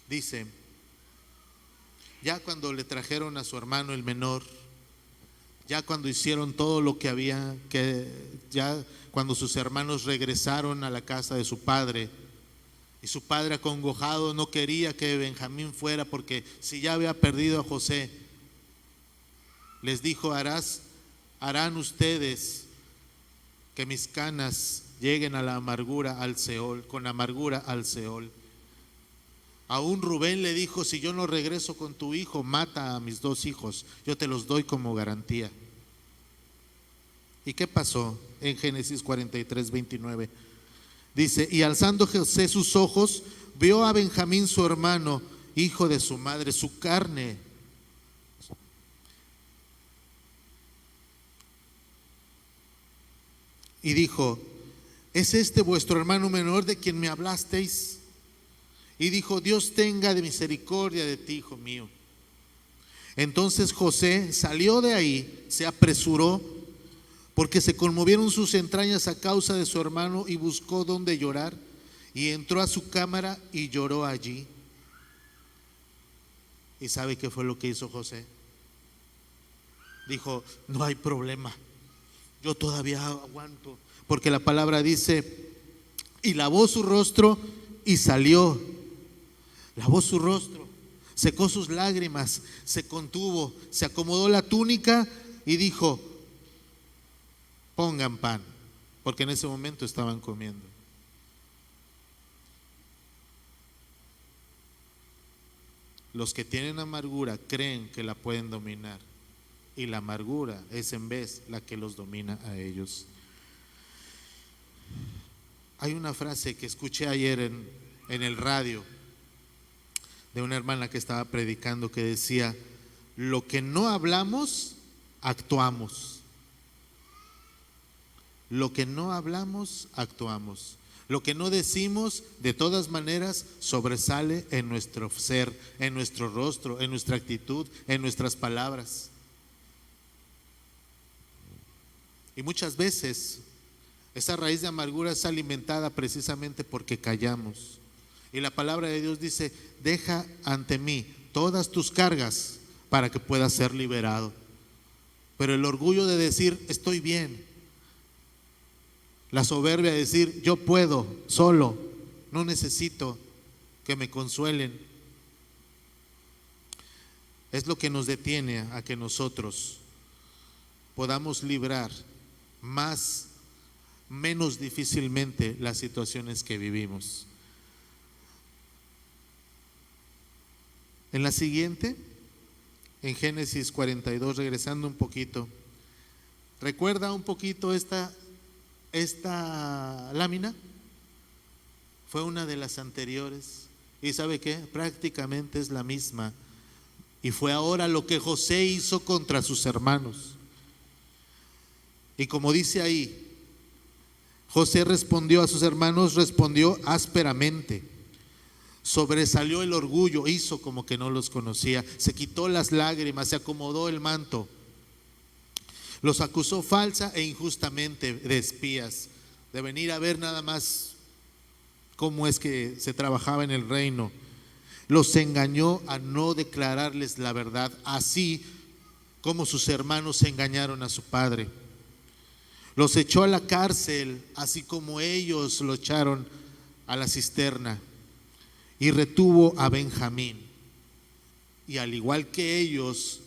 dice: ya cuando le trajeron a su hermano el menor, ya cuando hicieron todo lo que había que, ya cuando sus hermanos regresaron a la casa de su padre, y su padre acongojado no quería que Benjamín fuera, porque si ya había perdido a José, les dijo: harán ustedes que mis canas lleguen a la amargura al Seol, con amargura al Seol. Aún Rubén le dijo: si yo no regreso con tu hijo, mata a mis 2 hijos, yo te los doy como garantía. ¿Y qué pasó? En Génesis 43, 29 dice: y alzando José sus ojos, vio a Benjamín su hermano, hijo de su madre, su carne. Y dijo: ¿es este vuestro hermano menor de quien me hablasteis? Y dijo: Dios tenga de misericordia de ti, hijo mío. Entonces José salió de ahí, se apresuró, porque se conmovieron sus entrañas a causa de su hermano, y buscó donde llorar, y entró a su cámara y lloró allí. ¿Y sabe qué fue lo que hizo José? Dijo: no hay problema, yo todavía aguanto, porque la palabra dice: y lavó su rostro y salió. Lavó su rostro, secó sus lágrimas, se contuvo, se acomodó la túnica y dijo: pongan pan, porque en ese momento estaban comiendo. Los que tienen amargura creen que la pueden dominar, y la amargura es en vez la que los domina a ellos. Hay una frase que escuché ayer en el radio de una hermana que estaba predicando, que decía: lo que no hablamos, actuamos. Lo que no hablamos, actuamos. Lo que no decimos, de todas maneras, sobresale en nuestro ser, en nuestro rostro, en nuestra actitud, en nuestras palabras. Y muchas veces esa raíz de amargura es alimentada precisamente porque callamos. Y la palabra de Dios dice: deja ante mí todas tus cargas para que puedas ser liberado. Pero el orgullo de decir estoy bien, la soberbia de decir yo puedo solo, no necesito que me consuelen, es lo que nos detiene a que nosotros podamos librar menos difícilmente las situaciones que vivimos. En la siguiente, en Génesis 42, regresando un poquito, ¿recuerda un poquito esta lámina? Fue una de las anteriores, y ¿sabe qué? Prácticamente es la misma. Y fue ahora lo que José hizo contra sus hermanos. Y como dice ahí, José respondió a sus hermanos, respondió ásperamente. Sobresalió el orgullo, hizo como que no los conocía, se quitó las lágrimas, se acomodó el manto. Los acusó falsa e injustamente de espías, de venir a ver nada más cómo es que se trabajaba en el reino. Los engañó a no declararles la verdad, así como sus hermanos engañaron a su padre. Los echó a la cárcel, así como ellos lo echaron a la cisterna. Y retuvo a Benjamín, y al igual que ellos,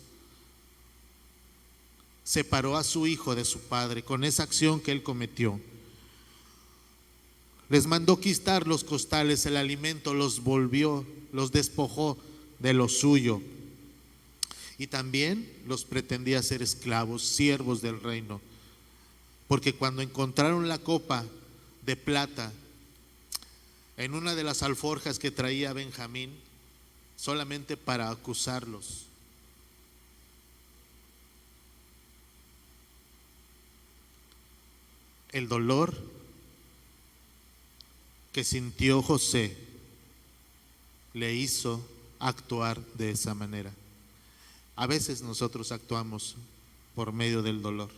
separó a su hijo de su padre con esa acción que él cometió. Les mandó quitar los costales, el alimento, los despojó de lo suyo, y también los pretendía hacer esclavos, siervos del reino, porque cuando encontraron la copa de plata en una de las alforjas que traía Benjamín, solamente para acusarlos, el dolor que sintió José le hizo actuar de esa manera. A veces nosotros actuamos por medio del dolor.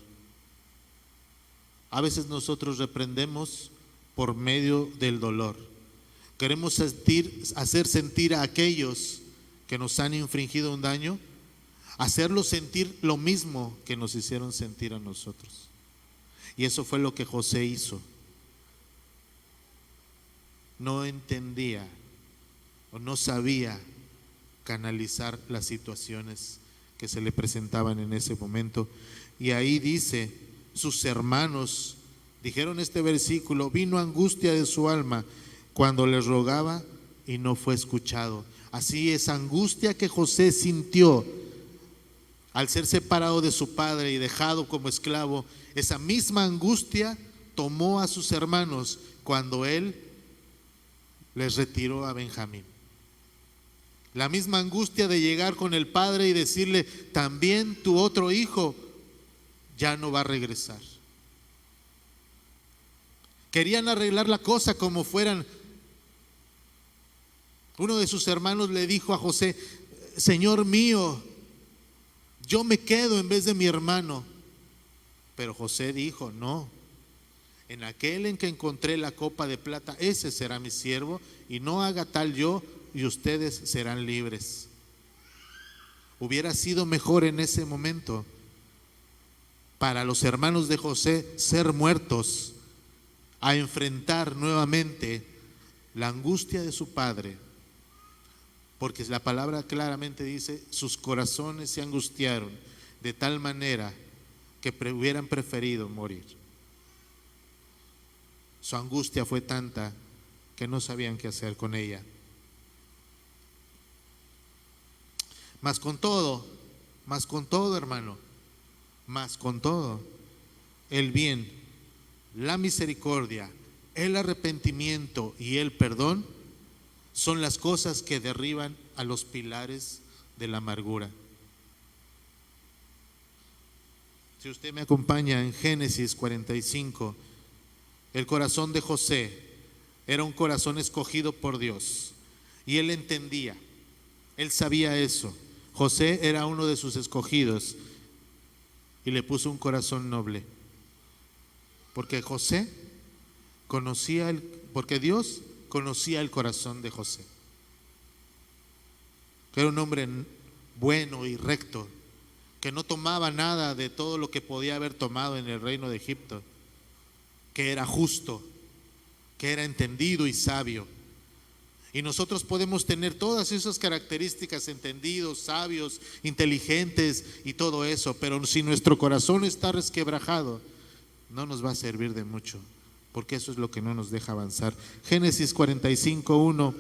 A veces nosotros reprendemos por medio del dolor. Queremos hacer sentir a aquellos que nos han infringido un daño, hacerlos sentir lo mismo que nos hicieron sentir a nosotros. Y eso fue lo que José hizo. No entendía o no sabía canalizar las situaciones que se le presentaban en ese momento. Y ahí dice, sus hermanos dijeron este versículo: vino angustia de su alma cuando les rogaba y no fue escuchado. Así, esa angustia que José sintió al ser separado de su padre y dejado como esclavo, esa misma angustia tomó a sus hermanos cuando él les retiró a Benjamín. La misma angustia de llegar con el padre y decirle: también tu otro hijo ya no va a regresar. Querían arreglar la cosa como fueran. Uno de sus hermanos le dijo a José: Señor mío, yo me quedo en vez de mi hermano. Pero José dijo: no, en aquel en que encontré la copa de plata, ese será mi siervo, y no haga tal yo, y ustedes serán libres. Hubiera sido mejor en ese momento para los hermanos de José ser muertos a enfrentar nuevamente la angustia de su padre, porque la palabra claramente dice: sus corazones se angustiaron de tal manera que hubieran preferido morir. Su angustia fue tanta que no sabían qué hacer con ella. Mas con todo, hermano, mas con todo, el bien, la misericordia, el arrepentimiento y el perdón son las cosas que derriban a los pilares de la amargura. Si usted me acompaña en Génesis 45, el corazón de José era un corazón escogido por Dios, y él entendía, él sabía eso. José era uno de sus escogidos y le puso un corazón noble, porque Dios conocía el corazón de José, que era un hombre bueno y recto, que no tomaba nada de todo lo que podía haber tomado en el reino de Egipto, que era justo, que era entendido y sabio. Y nosotros podemos tener todas esas características: entendidos, sabios, inteligentes y todo eso, pero si nuestro corazón está resquebrajado, no nos va a servir de mucho, porque eso es lo que no nos deja avanzar. Génesis 45:1.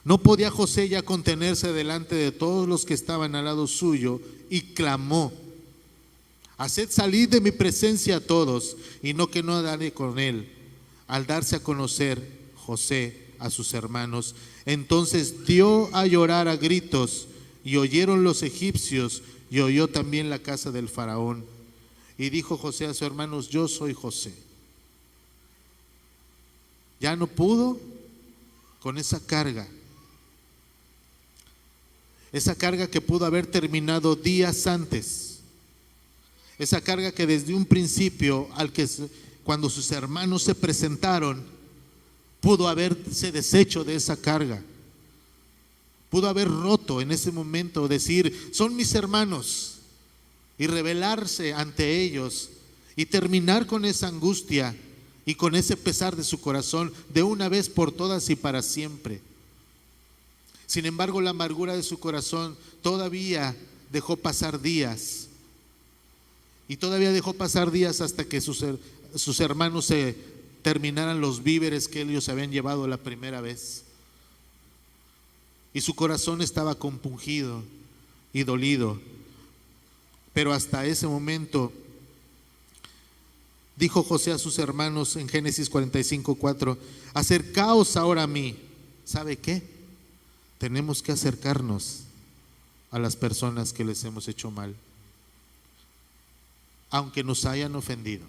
No podía José ya contenerse delante de todos los que estaban al lado suyo, y clamó: haced salir de mi presencia a todos, y no que no daré con él. Al darse a conocer José a sus hermanos, entonces dio a llorar a gritos, y oyeron los egipcios, y oyó también la casa del faraón. Y dijo José a sus hermanos: yo soy José. Ya no pudo con esa carga que pudo haber terminado días antes, esa carga que desde un principio, cuando sus hermanos se presentaron, pudo haberse deshecho de esa carga, pudo haber roto en ese momento, decir: son mis hermanos, y rebelarse ante ellos y terminar con esa angustia y con ese pesar de su corazón de una vez por todas y para siempre. Sin embargo, la amargura de su corazón todavía dejó pasar días, y todavía dejó pasar días hasta que sus hermanos se terminaran los víveres que ellos habían llevado la primera vez, y su corazón estaba compungido y dolido. Pero hasta ese momento dijo José a sus hermanos en Génesis 45:4: acercaos ahora a mí. ¿Sabe qué? Tenemos que acercarnos a las personas que les hemos hecho mal, aunque nos hayan ofendido.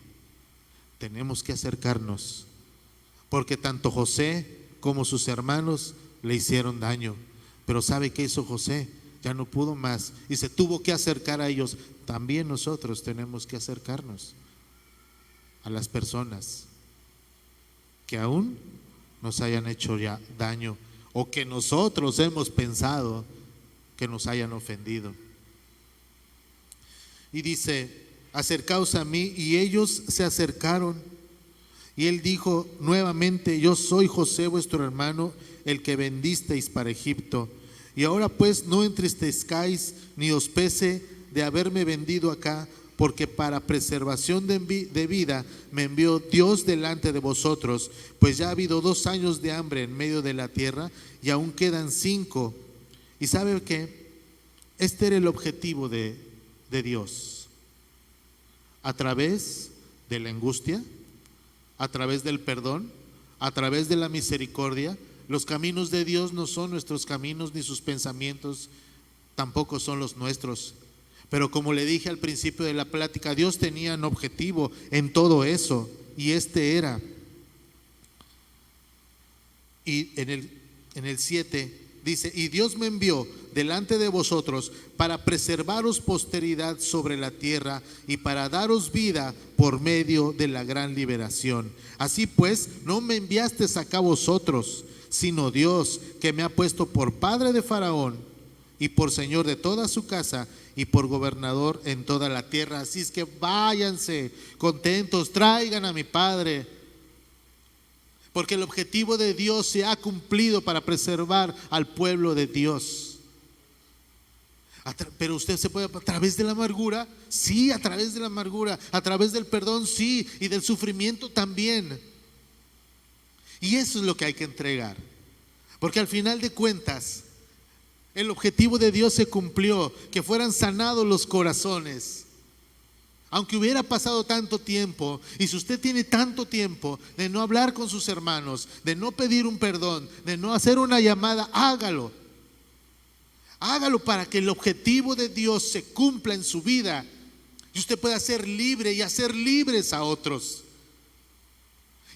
tenemos que acercarnos, porque tanto José como sus hermanos le hicieron daño. Pero ¿sabe qué hizo José? Ya no pudo más y se tuvo que acercar a ellos. También nosotros tenemos que acercarnos a las personas que aún nos hayan hecho ya daño, o que nosotros hemos pensado que nos hayan ofendido. Y dice: acercaos a mí. Y ellos se acercaron. Y él dijo nuevamente: yo soy José vuestro hermano, el que vendisteis para Egipto. Y ahora pues no entristezcáis ni os pese de haberme vendido acá, porque para preservación de vida me envió Dios delante de vosotros, pues ya ha habido 2 años de hambre en medio de la tierra y aún quedan 5. Y sabe que este era el objetivo de Dios. A través de la angustia, a través del perdón, a través de la misericordia. Los caminos de Dios no son nuestros caminos, ni sus pensamientos tampoco son los nuestros. Pero como le dije al principio de la plática, Dios tenía un objetivo en todo eso, y este era. Y en el 7 dice: y Dios me envió delante de vosotros para preservaros posteridad sobre la tierra y para daros vida por medio de la gran liberación. Así pues, no me enviasteis acá vosotros, sino Dios, que me ha puesto por padre de Faraón y por señor de toda su casa y por gobernador en toda la tierra. Así es que váyanse contentos, traigan a mi padre, porque el objetivo de Dios se ha cumplido para preservar al pueblo de Dios. Pero usted se puede, a través de la amargura, sí, a través de la amargura, a través del perdón, sí, y del sufrimiento también. Y eso es lo que hay que entregar, porque al final de cuentas el objetivo de Dios se cumplió, que fueran sanados los corazones. Aunque hubiera pasado tanto tiempo, y si usted tiene tanto tiempo de no hablar con sus hermanos, de no pedir un perdón, de no hacer una llamada, hágalo. Hágalo para que el objetivo de Dios se cumpla en su vida y usted pueda ser libre y hacer libres a otros.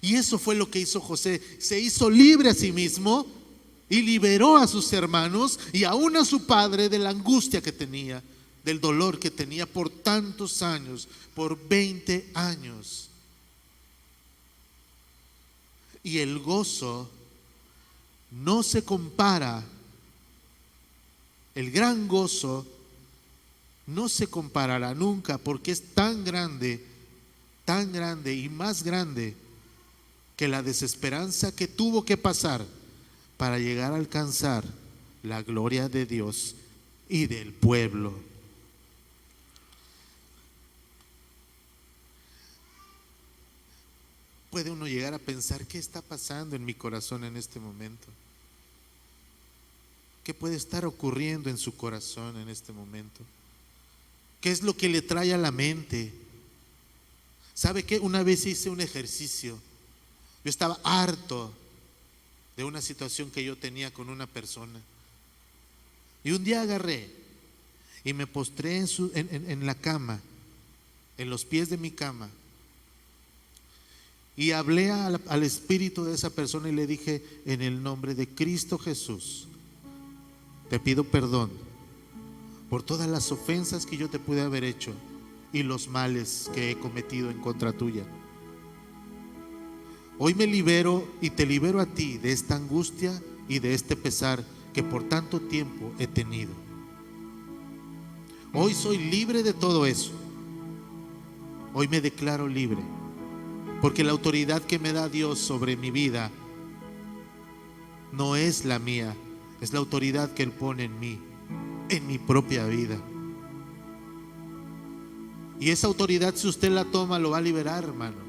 Y eso fue lo que hizo José. Se hizo libre a sí mismo y liberó a sus hermanos y aún a su padre de la angustia que tenía, del dolor que tenía por tantos años, por 20 años. Y el gozo no se compara, el gran gozo no se comparará nunca, porque es tan grande y más grande que la desesperanza que tuvo que pasar para llegar a alcanzar la gloria de Dios y del pueblo. Puede uno llegar a pensar: ¿qué está pasando en mi corazón en este momento? ¿Qué puede estar ocurriendo en su corazón en este momento? ¿Qué es lo que le trae a la mente? ¿Sabe qué? Una vez hice un ejercicio. Yo estaba harto de una situación que yo tenía con una persona. Y un día agarré y me postré en la cama, en los pies de mi cama. Y hablé al espíritu de esa persona y le dije: en el nombre de Cristo Jesús, te pido perdón por todas las ofensas que yo te pude haber hecho y los males que he cometido en contra tuya. Hoy me libero y te libero a ti de esta angustia y de este pesar que por tanto tiempo he tenido. Hoy soy libre de todo eso. Hoy me declaro libre, porque la autoridad que me da Dios sobre mi vida no es la mía, es la autoridad que Él pone en mí, en mi propia vida. Y esa autoridad, si usted la toma, lo va a liberar, hermano.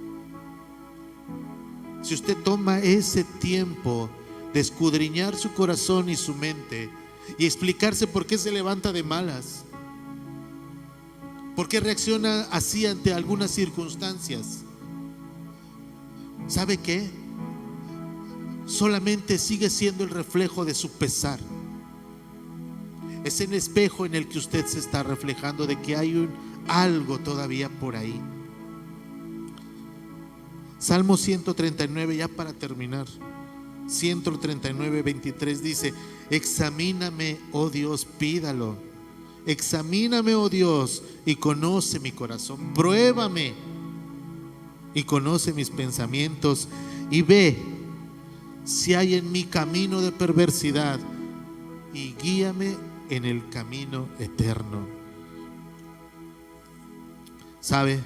Si usted toma ese tiempo de escudriñar su corazón y su mente y explicarse por qué se levanta de malas, por qué reacciona así ante algunas circunstancias, ¿sabe qué? Solamente sigue siendo el reflejo de su pesar. Es el espejo en el que usted se está reflejando de que hay algo todavía por ahí. Salmo 139, ya para terminar. 139, 23 dice: examíname, oh Dios, pídalo. Examíname, oh Dios, y conoce mi corazón. Pruébame y conoce mis pensamientos, y ve si hay en mí camino de perversidad, y guíame en el camino eterno. ¿Sabe?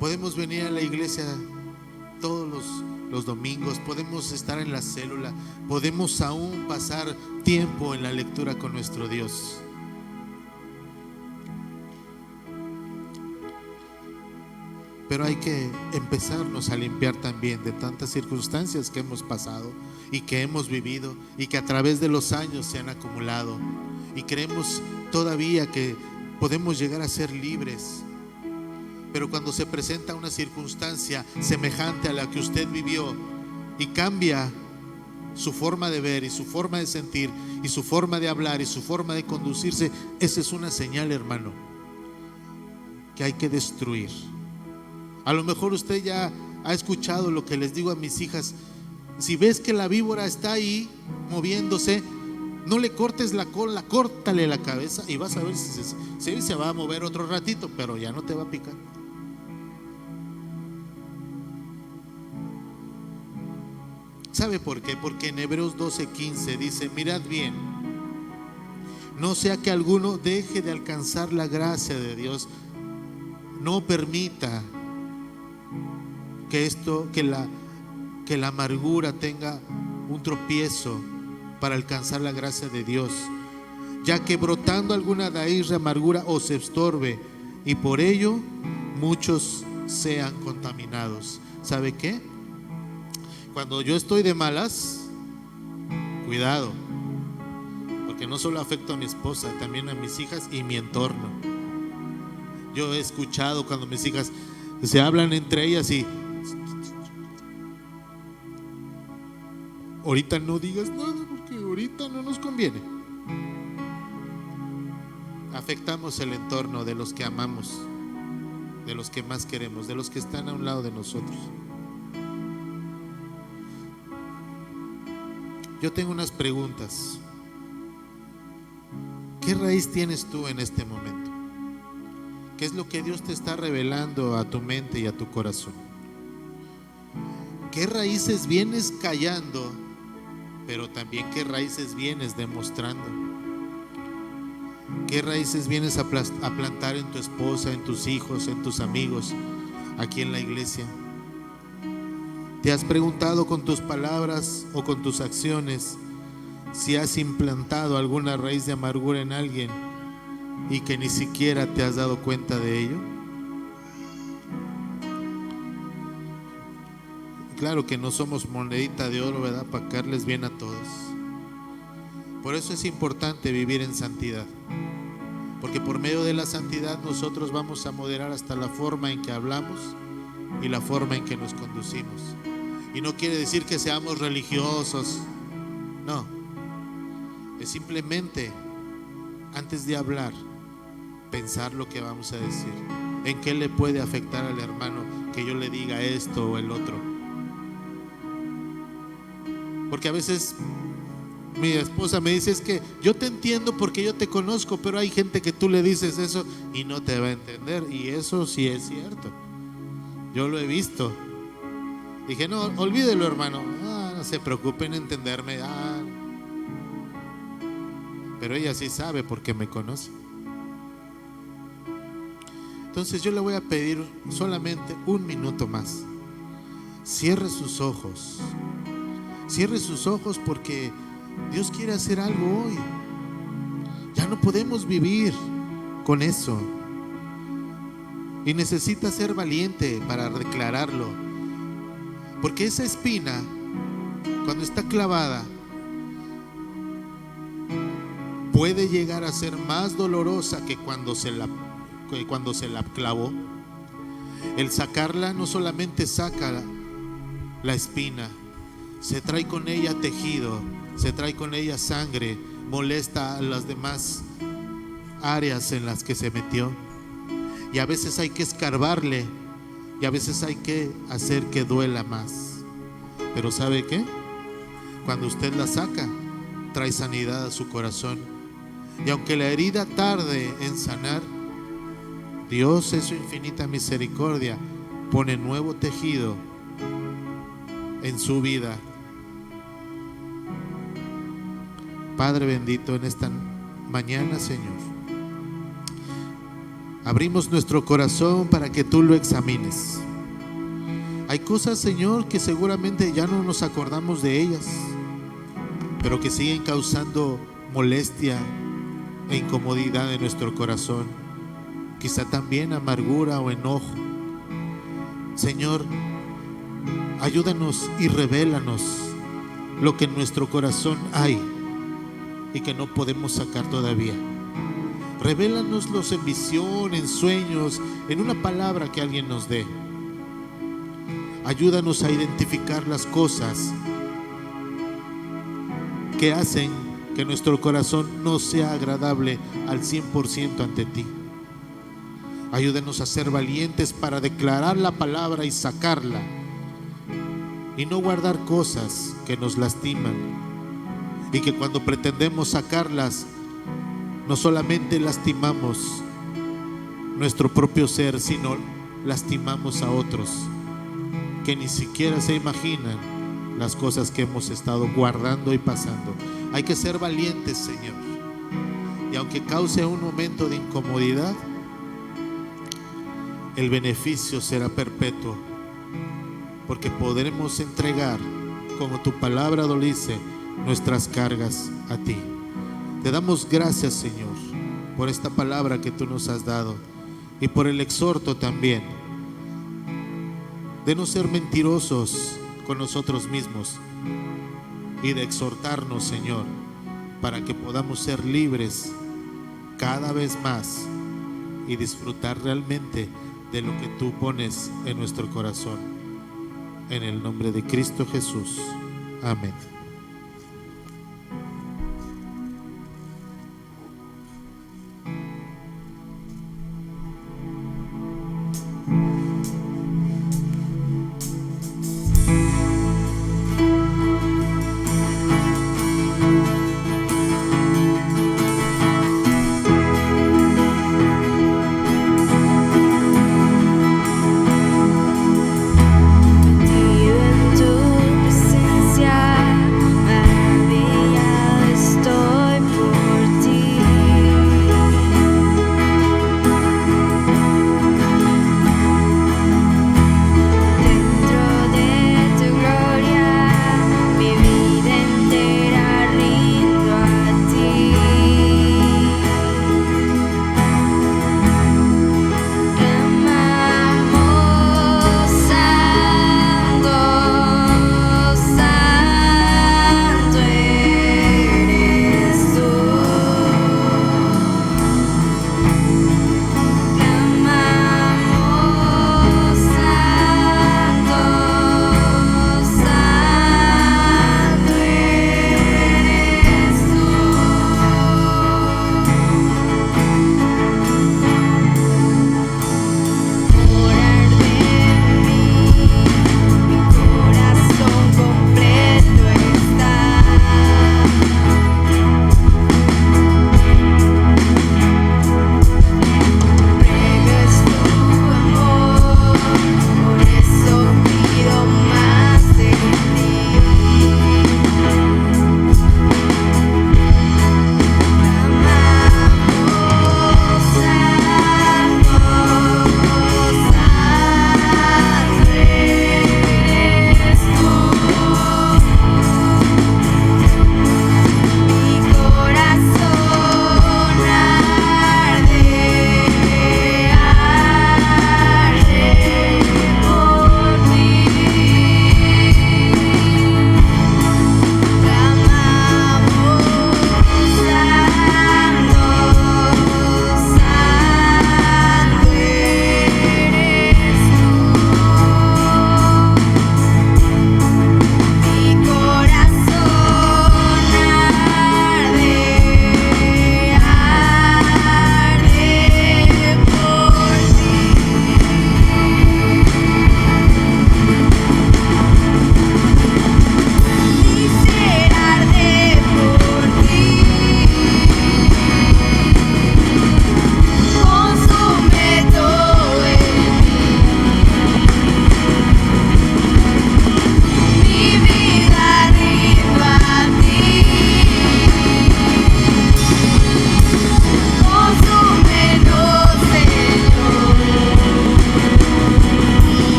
Podemos venir a la iglesia todos los domingos, podemos estar en la célula, podemos aún pasar tiempo en la lectura con nuestro Dios. Pero hay que empezarnos a limpiar también de tantas circunstancias que hemos pasado y que hemos vivido y que a través de los años se han acumulado, y creemos todavía que podemos llegar a ser libres. Pero cuando se presenta una circunstancia semejante a la que usted vivió y cambia su forma de ver y su forma de sentir y su forma de hablar y su forma de conducirse, esa es una señal, hermano, que hay que destruir. A lo mejor usted ya ha escuchado lo que les digo a mis hijas: si ves que la víbora está ahí moviéndose, no le cortes la cola, córtale la cabeza y vas a ver si se va a mover otro ratito, pero ya no te va a picar. ¿Sabe por qué? Porque en Hebreos 12:15 dice: mirad bien, no sea que alguno deje de alcanzar la gracia de Dios. No permita que la amargura tenga un tropiezo para alcanzar la gracia de Dios, ya que brotando alguna raíz de amargura os estorbe, y por ello muchos sean contaminados. ¿Sabe qué? Cuando yo estoy de malas, cuidado, porque no solo afecto a mi esposa, también a mis hijas y mi entorno. Yo he escuchado cuando mis hijas se hablan entre ellas y: ahorita no digas nada porque ahorita no nos conviene. Afectamos el entorno de los que amamos, de los que más queremos, de los que están a un lado de nosotros. Yo tengo unas preguntas. ¿Qué raíz tienes tú en este momento? ¿Qué es lo que Dios te está revelando a tu mente y a tu corazón? ¿Qué raíces vienes callando, pero también qué raíces vienes demostrando? ¿Qué raíces vienes a plantar en tu esposa, en tus hijos, en tus amigos, aquí en la iglesia? ¿Te has preguntado con tus palabras o con tus acciones si has implantado alguna raíz de amargura en alguien y que ni siquiera te has dado cuenta de ello? Claro que no somos monedita de oro, ¿verdad?, para caerles bien a todos. Por eso es importante vivir en santidad, porque por medio de la santidad nosotros vamos a moderar hasta la forma en que hablamos y la forma en que nos conducimos. Y no quiere decir que seamos religiosos, no. Es simplemente, antes de hablar, pensar lo que vamos a decir. ¿En qué le puede afectar al hermano que yo le diga esto o el otro? Porque a veces mi esposa me dice: es que yo te entiendo porque yo te conozco, pero hay gente que tú le dices eso y no te va a entender. Y eso sí es cierto, yo lo he visto. Dije: no, olvídelo, hermano, no se preocupe en entenderme. Pero ella sí sabe porque me conoce. Entonces yo le voy a pedir solamente un minuto más. Cierre sus ojos. Cierre sus ojos porque Dios quiere hacer algo hoy. Ya no podemos vivir con eso. Y necesita ser valiente para declararlo. Porque esa espina, cuando está clavada, puede llegar a ser más dolorosa que cuando se la clavó. El sacarla no solamente saca la espina, se trae con ella tejido, se trae con ella sangre, molesta a las demás áreas en las que se metió. Y a veces hay que escarbarle Y a veces hay que hacer que duela más. Pero ¿sabe qué? Cuando usted la saca, trae sanidad a su corazón. Y aunque la herida tarde en sanar, Dios en su infinita misericordia pone nuevo tejido en su vida. Padre bendito, en esta mañana, Señor, abrimos nuestro corazón para que tú lo examines. Hay cosas, Señor, que seguramente ya no nos acordamos de ellas, pero que siguen causando molestia e incomodidad en nuestro corazón. Quizá también amargura o enojo. Señor, ayúdanos y revélanos lo que en nuestro corazón hay y que no podemos sacar todavía. Revélanoslos en visión, en sueños, en una palabra que alguien nos dé. Ayúdanos a identificar las cosas que hacen que nuestro corazón no sea agradable al 100% ante ti. Ayúdanos a ser valientes para declarar la palabra y sacarla, y no guardar cosas que nos lastiman, y que cuando pretendemos sacarlas, no solamente lastimamos nuestro propio ser, sino lastimamos a otros que ni siquiera se imaginan las cosas que hemos estado guardando y pasando. Hay que ser valientes, Señor, y aunque cause un momento de incomodidad, el beneficio será perpetuo, porque podremos entregar, como tu palabra lo dice, nuestras cargas a ti. Te damos gracias, Señor, por esta palabra que tú nos has dado, y por el exhorto también de no ser mentirosos con nosotros mismos, y de exhortarnos, Señor, para que podamos ser libres cada vez más y disfrutar realmente de lo que tú pones en nuestro corazón. En el nombre de Cristo Jesús. Amén. Metido en tu presencia,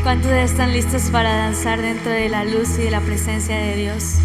¿Cuántos están listos para danzar dentro de la luz y de la presencia de Dios?